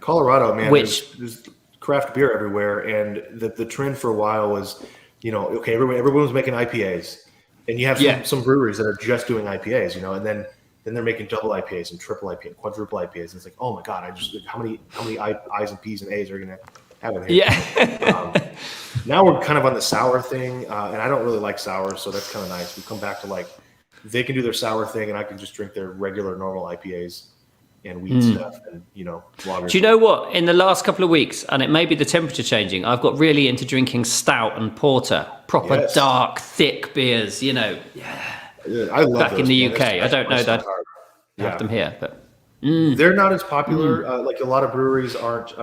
[SPEAKER 2] Colorado, man. There's craft beer everywhere, and the trend for a while was, everyone was making IPAs, and you have some breweries that are just doing IPAs, and then they're making double IPAs and triple IPA, quadruple IPAs, and it's like, oh my god, how many I's and P's and A's are you gonna have in here? Yeah. Now we're kind of on the sour thing, and I don't really like sours, so that's kind of nice. We come back to they can do their sour thing, and I can just drink their regular normal IPAs. And wheat stuff and, lagers.
[SPEAKER 1] Do you know what? In the last couple of weeks, and it may be the temperature changing, I've got really into drinking stout and porter, proper dark, thick beers, Yeah.
[SPEAKER 2] I love
[SPEAKER 1] back
[SPEAKER 2] those,
[SPEAKER 1] in the
[SPEAKER 2] man.
[SPEAKER 1] UK. I don't know that I have them here, but
[SPEAKER 2] they're not as popular. Like a lot of breweries aren't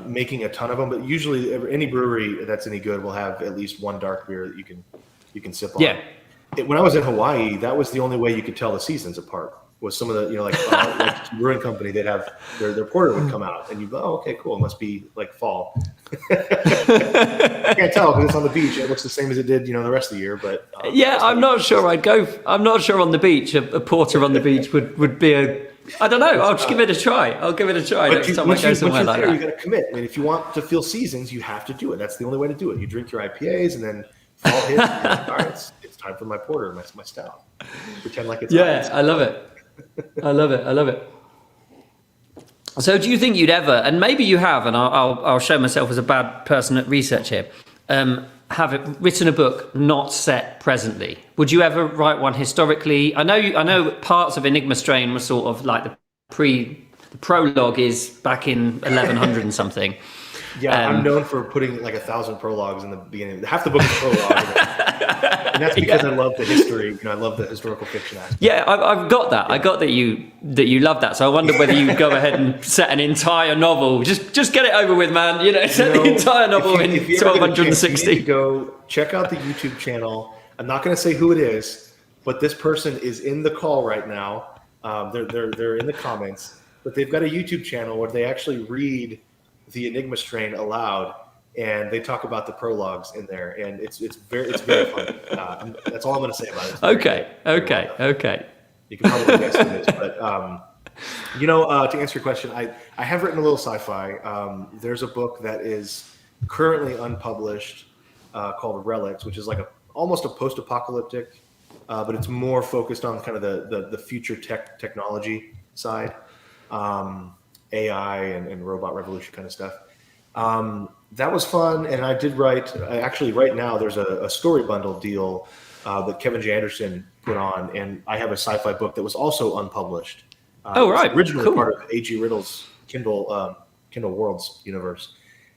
[SPEAKER 2] making a ton of them, but usually any brewery that's any good will have at least one dark beer that you can sip on.
[SPEAKER 1] Yeah.
[SPEAKER 2] When I was in Hawaii, that was the only way you could tell the seasons apart. was some of the, like Brewing Company, they'd have their porter would come out, and you go, oh, okay, cool. It must be like fall. I can't tell because it's on the beach. It looks the same as it did, the rest of the year. But
[SPEAKER 1] I'm not sure I'd go. I'm not sure on the beach. A porter on the beach would be I don't know. I'll just give it a try. I'll give it a try next time I go somewhere like that.
[SPEAKER 2] You got to commit. I mean, if you want to feel seasons, you have to do it. That's the only way to do it. You drink your IPAs, and then fall hits. All right, it's time for my porter, my stout. Pretend like it's
[SPEAKER 1] I love it. I love it. So do you think you'd ever, and maybe you have, and I'll show myself as a bad person at research here, have written a book not set presently? Would you ever write one historically? I know parts of Enigma Strain were sort of like the prologue is back in 1100 and something.
[SPEAKER 2] Yeah, I'm known for putting like 1,000 prologues in the beginning. Half the book is prologue. And that's because I love the history. I love the historical fiction aspect.
[SPEAKER 1] Yeah, I've got that. Yeah. I got that you love that. So I wondered whether you would go ahead and set an entire novel. Just get it over with, man. Set the entire novel in 1260.
[SPEAKER 2] You need to go check out the YouTube channel. I'm not going to say who it is, but this person is in the call right now. They're in the comments, but they've got a YouTube channel where they actually read the Enigma Strain aloud, and they talk about the prologues in there, and it's very fun. That's all I'm going to say about it.
[SPEAKER 1] Okay.
[SPEAKER 2] You can probably guess who it is, but to answer your question, I have written a little sci-fi. There's a book that is currently unpublished called Relics, which is like almost a post-apocalyptic, but it's more focused on kind of the future technology side. AI and robot revolution kind of stuff. That was fun, and I did write. Actually, right now there's a story bundle deal that Kevin J. Anderson put on, and I have a sci-fi book that was also unpublished.
[SPEAKER 1] Right,
[SPEAKER 2] originally part of A.G. Riddle's Kindle Worlds universe.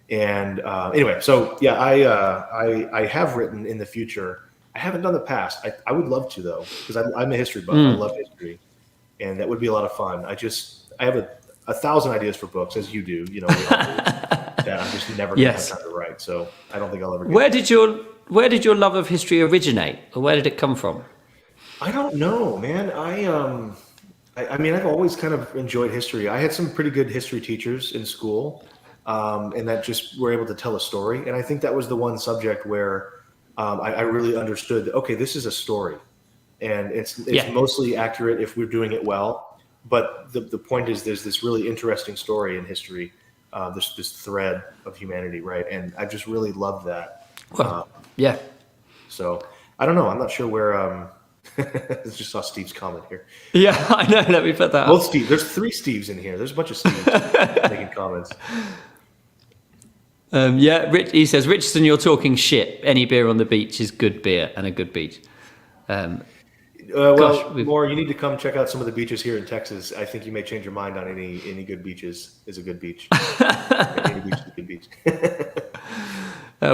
[SPEAKER 2] And anyway, so yeah, I have written in the future. I haven't done the past. I would love to though, because I'm a history buff. I love history, and that would be a lot of fun. I have 1,000 ideas for books, as you do. We all do. That I'm just never going to have time to write. So I don't think I'll ever. Where did
[SPEAKER 1] your love of history originate, or where did it come from?
[SPEAKER 2] I don't know, man. I mean, I've always kind of enjoyed history. I had some pretty good history teachers in school, and that just were able to tell a story. And I think that was the one subject where I really understood. Okay, this is a story, and it's mostly accurate if we're doing it well. But the point is, there's this really interesting story in history, this thread of humanity, right? And I just really love that.
[SPEAKER 1] Well,
[SPEAKER 2] So I don't know. I'm not sure where. I just saw Steve's comment here.
[SPEAKER 1] Yeah, I know. Let me put that.
[SPEAKER 2] Both Steve. There's 3 Steves in here. There's a bunch of Steves making comments.
[SPEAKER 1] Rich. He says, Richardson, you're talking shit. Any beer on the beach is good beer and a good beach.
[SPEAKER 2] More, you need to come check out some of the beaches here in Texas. I think you may change your mind on any good beaches is a good beach. Any beach is a good beach.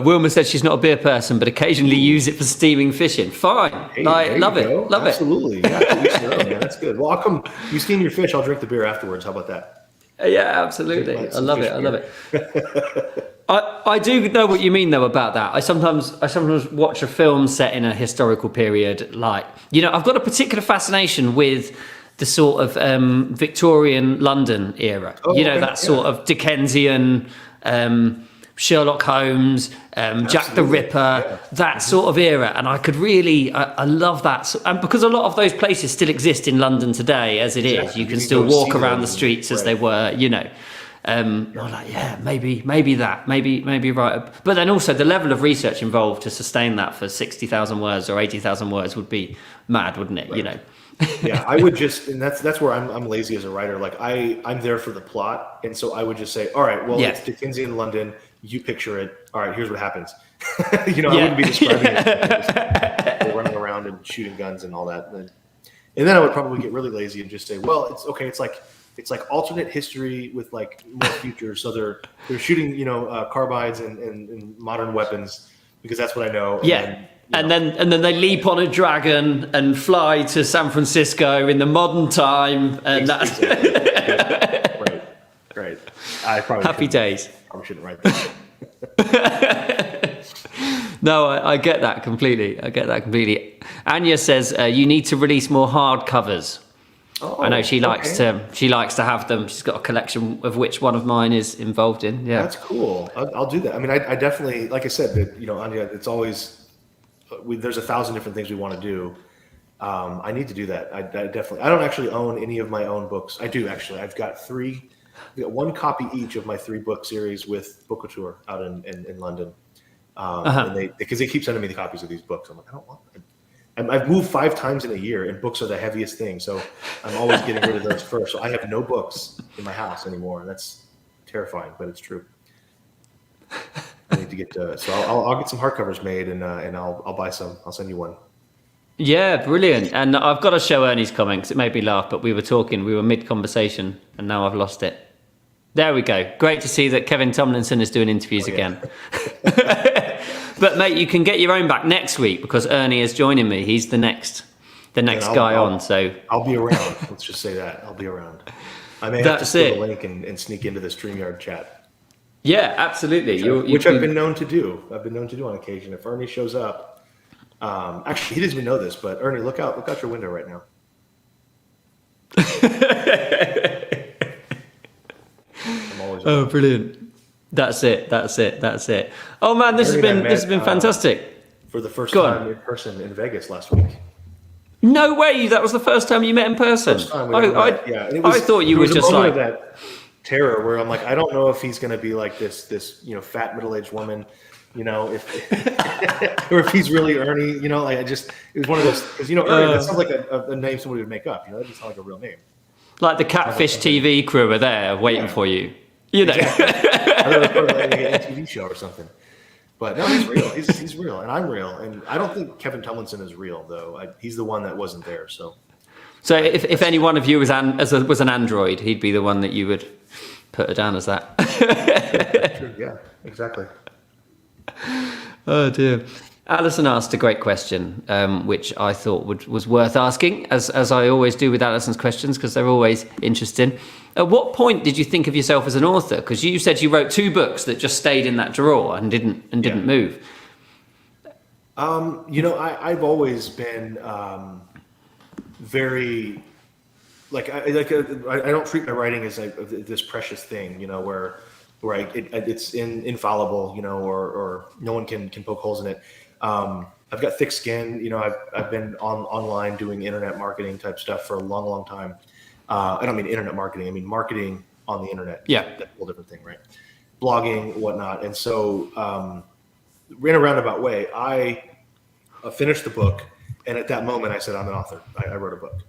[SPEAKER 1] Wilma said she's not a beer person, but occasionally use it for steaming fishing. Fine.
[SPEAKER 2] Hey,
[SPEAKER 1] love it. Love
[SPEAKER 2] Absolutely. Yeah, man. That's good. Well, I'll come. You steam your fish, I'll drink the beer afterwards. How about that?
[SPEAKER 1] Yeah, absolutely. I love it. I do know what you mean though about that. I sometimes watch a film set in a historical period, like I've got a particular fascination with the sort of Victorian London era. That sort of Dickensian, Sherlock Holmes, Jack the Ripper, that sort of era, and I could really I love that, and because a lot of those places still exist in London today as it is, you can still walk around the streets as they were, I'm like, maybe right, but then also the level of research involved to sustain that for 60,000 words or 80,000 words would be mad, wouldn't it?
[SPEAKER 2] Right. Yeah, I would just, and that's where I'm lazy as a writer. Like I'm there for the plot, and so I would just say, all right, well, it's Dickensian London. You picture it. All right, here's what happens. I wouldn't be describing it. Just running around and shooting guns and all that. And then I would probably get really lazy and just say, well, it's okay. It's like alternate history with like more future. So they're shooting, carbides and modern weapons because that's what I know.
[SPEAKER 1] And then they leap on a dragon and fly to San Francisco in the modern time. And that's
[SPEAKER 2] right. I probably
[SPEAKER 1] happy days.
[SPEAKER 2] Probably shouldn't write that.
[SPEAKER 1] No, I get that completely. Anya says you need to release more hardcovers.
[SPEAKER 2] Oh,
[SPEAKER 1] I know she likes
[SPEAKER 2] okay.
[SPEAKER 1] to have them. She's got a collection of which one of mine is involved in. Yeah.
[SPEAKER 2] That's cool. I'll do that. I mean, I definitely, like I said, that, Anya, it's always, there's 1,000 different things we want to do. I need to do that. I definitely, I don't actually own any of my own books. I do actually. I've got one copy each of my 3-book series with Book Tour out in London. And because they keep sending me the copies of these books. I'm like, I don't want them. I've moved 5 times in a year, and books are the heaviest thing. So I'm always getting rid of those first. So I have no books in my house anymore. And that's terrifying, but it's true. I need to get so I'll get some hardcovers made, and I'll buy some. I'll send you one.
[SPEAKER 1] Yeah, brilliant. And I've got to show Ernie's comics. It made me laugh, but we were mid-conversation, and now I've lost it. There we go. Great to see that Kevin Tomlinson is doing interviews again. But mate, you can get your own back next week because Ernie is joining me. He's the next guy on. So
[SPEAKER 2] I'll be around. Let's just say that I'll be around. I may have to steal the link and sneak into the StreamYard chat.
[SPEAKER 1] Yeah, absolutely.
[SPEAKER 2] Which I've been known to do. I've been known to do on occasion. If Ernie shows up, actually he doesn't even know this, but Ernie, look out your window right now. I'm always
[SPEAKER 1] oh, brilliant. That's it. Oh man, this has been fantastic.
[SPEAKER 2] For the first time in person in Vegas last week.
[SPEAKER 1] No way! That was the first time you met in person.
[SPEAKER 2] First time we met. Yeah. And
[SPEAKER 1] I thought you were just like
[SPEAKER 2] that terror where I'm like, I don't know if he's going to be like this fat middle-aged woman, if or if he's really Ernie, like it was one of those because Ernie, that sounds like a name somebody would make up. That doesn't sound like a real name.
[SPEAKER 1] Like the Catfish TV crew are there waiting for you. Exactly.
[SPEAKER 2] I thought it was like a TV show or something. But no, he's real. He's real, and I'm real. And I don't think Kevin Tomlinson is real, though. He's the one that wasn't there. So
[SPEAKER 1] if any one of you was an android, he'd be the one that you would put her down as that.
[SPEAKER 2] True. Yeah, exactly.
[SPEAKER 1] Oh dear. Alison asked a great question, which I thought was worth asking, as I always do with Alison's questions, because they're always interesting. At what point did you think of yourself as an author? Because you said you wrote 2 books that just stayed in that drawer and didn't move.
[SPEAKER 2] I've always been very I don't treat my writing as this precious thing, where it's infallible, or no one can poke holes in it. I've got thick skin. I've been online doing internet marketing type stuff for a long, long time. I don't mean internet marketing. I mean marketing on the internet.
[SPEAKER 1] Yeah.
[SPEAKER 2] That's a whole different thing, right? Blogging, whatnot. And so in a roundabout way, I finished the book. And at that moment, I said, I'm an author. I wrote a book.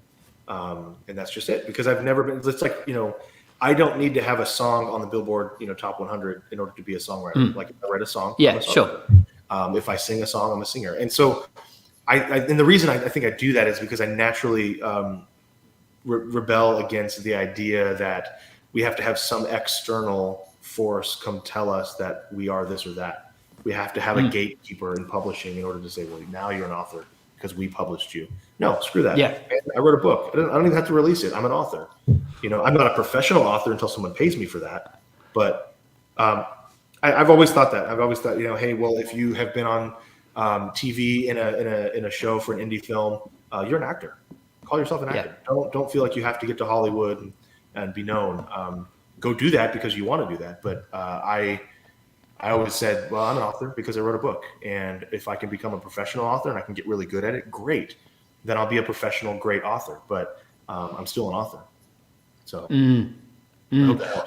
[SPEAKER 2] And that's just it. Because I've never been, it's like, I don't need to have a song on the Billboard, top 100 in order to be a songwriter. Like if I write a song,
[SPEAKER 1] yeah,
[SPEAKER 2] I'm a
[SPEAKER 1] sure.
[SPEAKER 2] If I sing a song, I'm a singer. And so and the reason I think I do that is because I naturally rebel against the idea that we have to have some external force come tell us that we are this or that. We have to have a gatekeeper in publishing in order to say, well, now you're an author because we published you. No, screw that.
[SPEAKER 1] Yeah.
[SPEAKER 2] I wrote a book. I don't even have to release it. I'm an author. I'm not a professional author until someone pays me for that. But I've always thought that. I've always thought, hey, well, if you have been on TV in a show for an indie film, you're an actor. Call yourself an actor. Yeah. Don't feel like you have to get to Hollywood and be known. Go do that because you want to do that. But I always said, well, I'm an author because I wrote a book. And if I can become a professional author and I can get really good at it, great. Then I'll be a professional, great author. But I'm still an author. So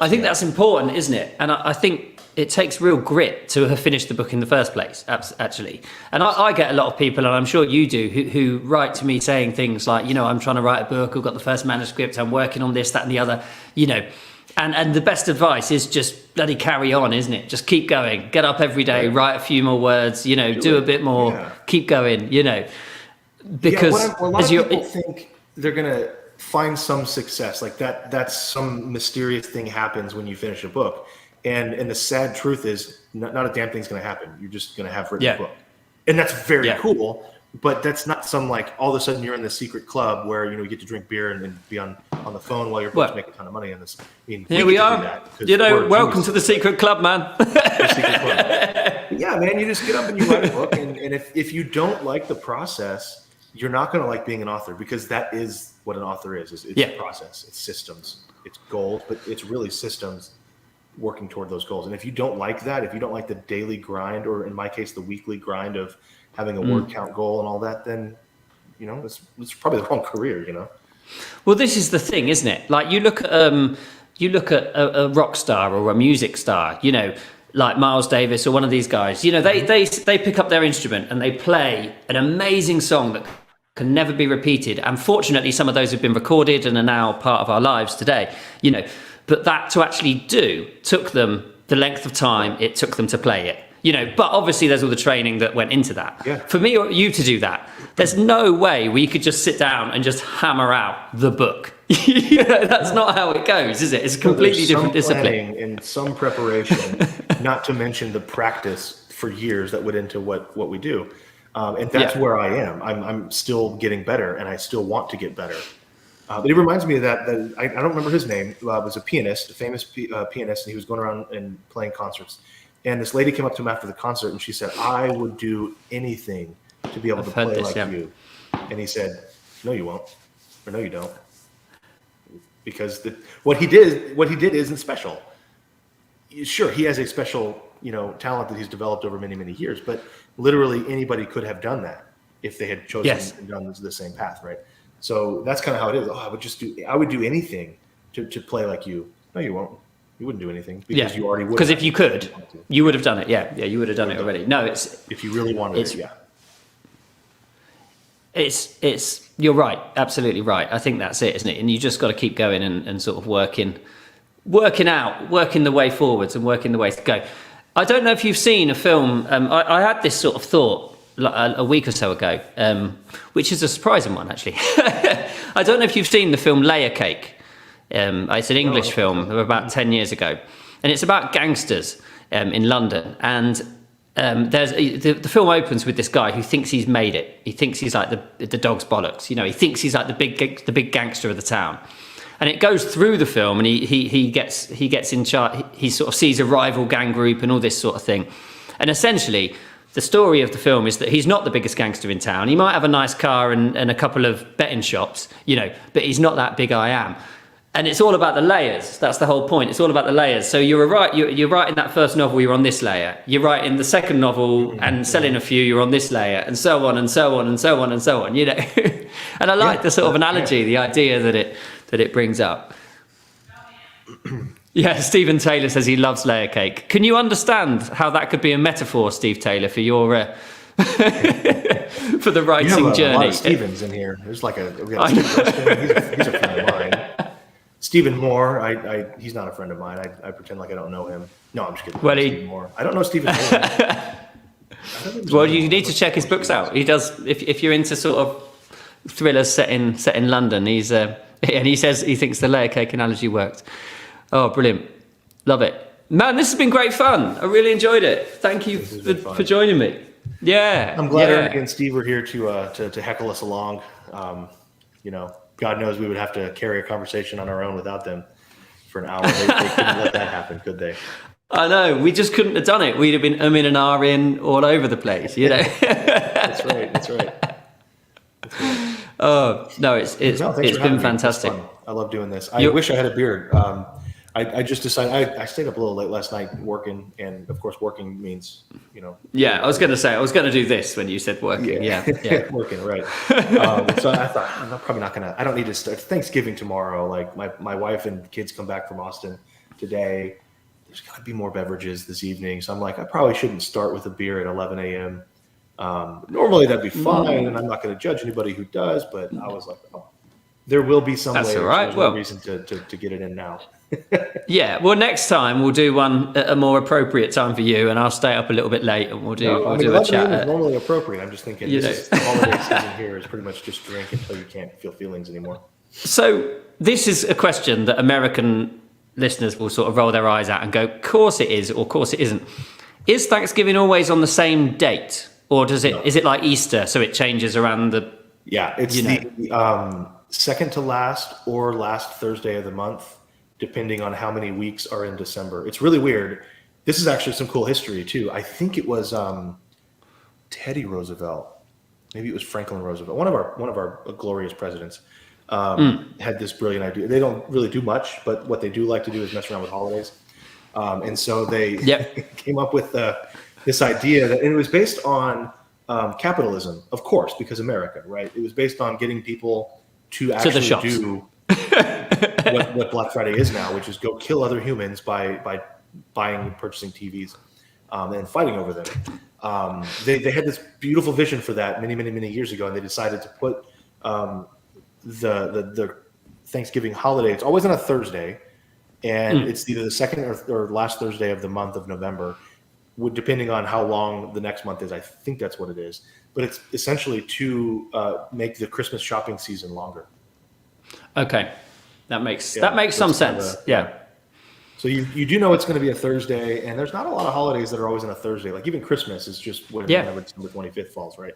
[SPEAKER 1] I think that's important, isn't it? And I think it takes real grit to have finished the book in the first place, actually. And I get a lot of people, and I'm sure you do, who write to me saying things like, I'm trying to write a book, I've got the first manuscript, I'm working on this, that, and the other, And the best advice is just bloody carry on, isn't it? Just keep going. Get up every day, write a few more words, do a bit more, keep going, Because
[SPEAKER 2] a lot of people think they're going to find some success like that's some mysterious thing happens when you finish a book. And the sad truth is not a damn thing's going to happen. You're just going to have written a book. And that's very cool. But that's not some all of a sudden you're in the secret club where, you get to drink beer and be on the phone while your book's making a ton of money on this.
[SPEAKER 1] Here we are. Welcome to the secret club, man.
[SPEAKER 2] Secret club. Yeah, man, you just get up and you write a book. And if you don't like the process, you're not going to like being an author, because that is what an author is. It's a process, it's systems, it's goals, but it's really systems working toward those goals. And if you don't like that, if you don't like the daily grind, or in my case, the weekly grind of having a word count goal and all that, then, you know, it's probably the wrong career, you know?
[SPEAKER 1] Well, this is the thing, isn't it? Like you look at a rock star or a music star, you know, like Miles Davis or one of these guys, you know, they pick up their instrument and they play an amazing song that can never be repeated. And fortunately, some of those have been recorded and are now part of our lives today, you know, but that to actually do took them the length of time it took them to play it, you know, but obviously there's all the training that went into that. Yeah. For me or you to do that, there's no way we could just sit down and just hammer out the book. You know, that's not how it goes, is it? It's a completely different discipline.
[SPEAKER 2] And some preparation, not to mention the practice for years that went into what we do. And that's where I am. I'm still getting better, and I still want to get better. But it reminds me of that I don't remember his name. Was a pianist, a famous pianist, and he was going around and playing concerts. And this lady came up to him after the concert, and she said, "I would do anything to be able to play like you." And he said, "No, you won't, or no, you don't, because what he did isn't special. Sure, he has a special, you know, talent that he's developed over many, many years, but literally anybody could have done that if they had chosen and done the same path, right? So that's kind of how it is. I would do anything to play like you. No, you won't. You wouldn't do anything because you already would.
[SPEAKER 1] Because if you could, you would have done it. Yeah, you would have done it already. No, it's
[SPEAKER 2] if you really wanted it. Yeah.
[SPEAKER 1] It's you're right, absolutely right. I think that's it, isn't it? And you just got to keep going and sort of working the way forwards and working the way to go. I don't know if you've seen a film. I had this sort of thought a week or so ago, which is a surprising one, actually. I don't know if you've seen the film Layer Cake. It's an English film of about 10 years ago, and it's about gangsters in London. And the film opens with this guy who thinks he's made it. He thinks he's like the dog's bollocks. You know, he thinks he's like the big gangster of the town. And it goes through the film, and he gets in charge. He sort of sees a rival gang group and all this sort of thing. And essentially, the story of the film is that he's not the biggest gangster in town. He might have a nice car and a couple of betting shops, you know, but he's not that big I am. And it's all about the layers. That's the whole point. It's all about the layers. So you're right in that first novel, you're on this layer. You're right in the second novel and selling a few, you're on this layer, and so on and so on and so on and so on, you know. And I like the sort of analogy, the idea that it brings up. Yeah, Stephen Taylor says he loves Layer Cake. Can you understand how that could be a metaphor, Steve Taylor, for your for the writing journey? A lot
[SPEAKER 2] of Stevens in here. There's like we got Steve he's a friend of mine. Stephen Moore, he's not a friend of mine. I pretend like I don't know him. No, I'm just kidding.
[SPEAKER 1] Well,
[SPEAKER 2] Stephen Moore. I don't know Stephen Moore.
[SPEAKER 1] Well, you need to check his books out. He does. If you're into sort of thrillers set in London, and he says he thinks the Layer Cake analogy worked. Oh, brilliant. Love it. Man, this has been great fun. I really enjoyed it. Thank you for joining me. Yeah.
[SPEAKER 2] I'm glad Ernie and Steve were here to heckle us along. You know, God knows we would have to carry a conversation on our own without them for an hour. They couldn't let that happen, could they?
[SPEAKER 1] I know. We just couldn't have done it. We'd have been and ahhing all over the place, you know?
[SPEAKER 2] That's right.
[SPEAKER 1] Oh, no, it's been fantastic.
[SPEAKER 2] I love doing this. I wish I had a beard. I just decided I stayed up a little late last night working, and of course working means, you know.
[SPEAKER 1] Yeah, I was going to do this when you said working. Yeah.
[SPEAKER 2] Working, right. So I thought I'm probably not gonna. I don't need to start Thanksgiving tomorrow. Like my wife and kids come back from Austin today. There's got to be more beverages this evening, so I'm like, I probably shouldn't start with a beer at 11 a.m. Normally that'd be fine, and I'm not going to judge anybody who does. But I was like, oh, there will be some way.
[SPEAKER 1] That's all right.
[SPEAKER 2] There's no reason to get it in now.
[SPEAKER 1] Yeah, well, next time we'll do one at a more appropriate time for you, and I'll stay up a little bit late, and we'll do a chat.
[SPEAKER 2] Is normally appropriate. I'm just thinking the holiday season here is pretty much just drink until you can't feel feelings anymore.
[SPEAKER 1] So this is a question that American listeners will sort of roll their eyes at and go, "Course it is," or "Course it isn't." Is Thanksgiving always on the same date, or is it like Easter, so it changes around the?
[SPEAKER 2] Yeah, it's the second to last or last Thursday of the month, depending on how many weeks are in December. It's really weird. This is actually some cool history too. I think it was Teddy Roosevelt maybe it was Franklin Roosevelt, one of our glorious presidents, had this brilliant idea. They don't really do much, but what they do like to do is mess around with holidays. And so they came up with this idea and it was based on capitalism, of course, because America, right? It was based on getting people to actually do what Black Friday is now, which is go kill other humans by buying and purchasing TVs and fighting over them. They had this beautiful vision for that many years ago, and they decided to put the Thanksgiving holiday. It's always on a Thursday, and it's either the second or last Thursday of the month of November, depending on how long the next month is. I think that's what it is. But it's essentially to make the Christmas shopping season longer. Okay,
[SPEAKER 1] that makes some sense.
[SPEAKER 2] So you do know it's going to be a Thursday, and there's not a lot of holidays that are always on a Thursday. Like even Christmas is just whenever December 25th falls, right?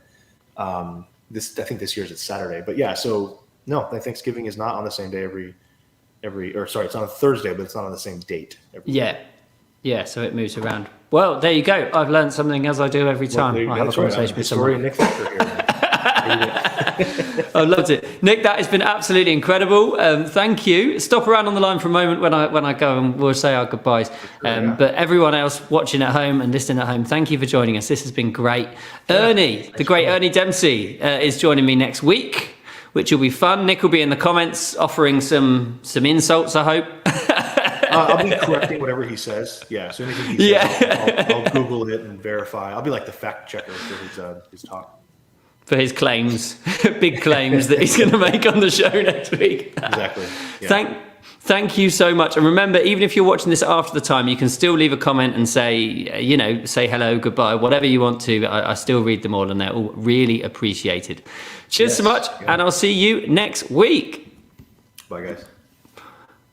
[SPEAKER 2] I think this year's it's Saturday, but so no, Thanksgiving is not on the same day it's on a Thursday, but it's not on the same date every year.
[SPEAKER 1] Yeah, so it moves around. Well, there you go. I've learned something, as I do every time I have a conversation with someone.
[SPEAKER 2] Nick Thacker here.
[SPEAKER 1] I loved it, Nick. That has been absolutely incredible. Thank you. Stop around on the line for a moment when I go, and we'll say our goodbyes. But everyone else watching at home and listening at home, thank you for joining us. This has been great. Ernie, the great Ernie Dempsey, is joining me next week, which will be fun. Nick will be in the comments offering some insults, I hope.
[SPEAKER 2] I'll be correcting whatever he says. Yeah, so anything he says, I'll Google it and verify. I'll be like the fact checker for his talk.
[SPEAKER 1] For his claims, big claims that he's going to make on the show next week.
[SPEAKER 2] Exactly. Yeah.
[SPEAKER 1] Thank you so much. And remember, even if you're watching this after the time, you can still leave a comment and say hello, goodbye, whatever you want to. I still read them all, and they're all really appreciated. Cheers so much, and I'll see you next week.
[SPEAKER 2] Bye, guys.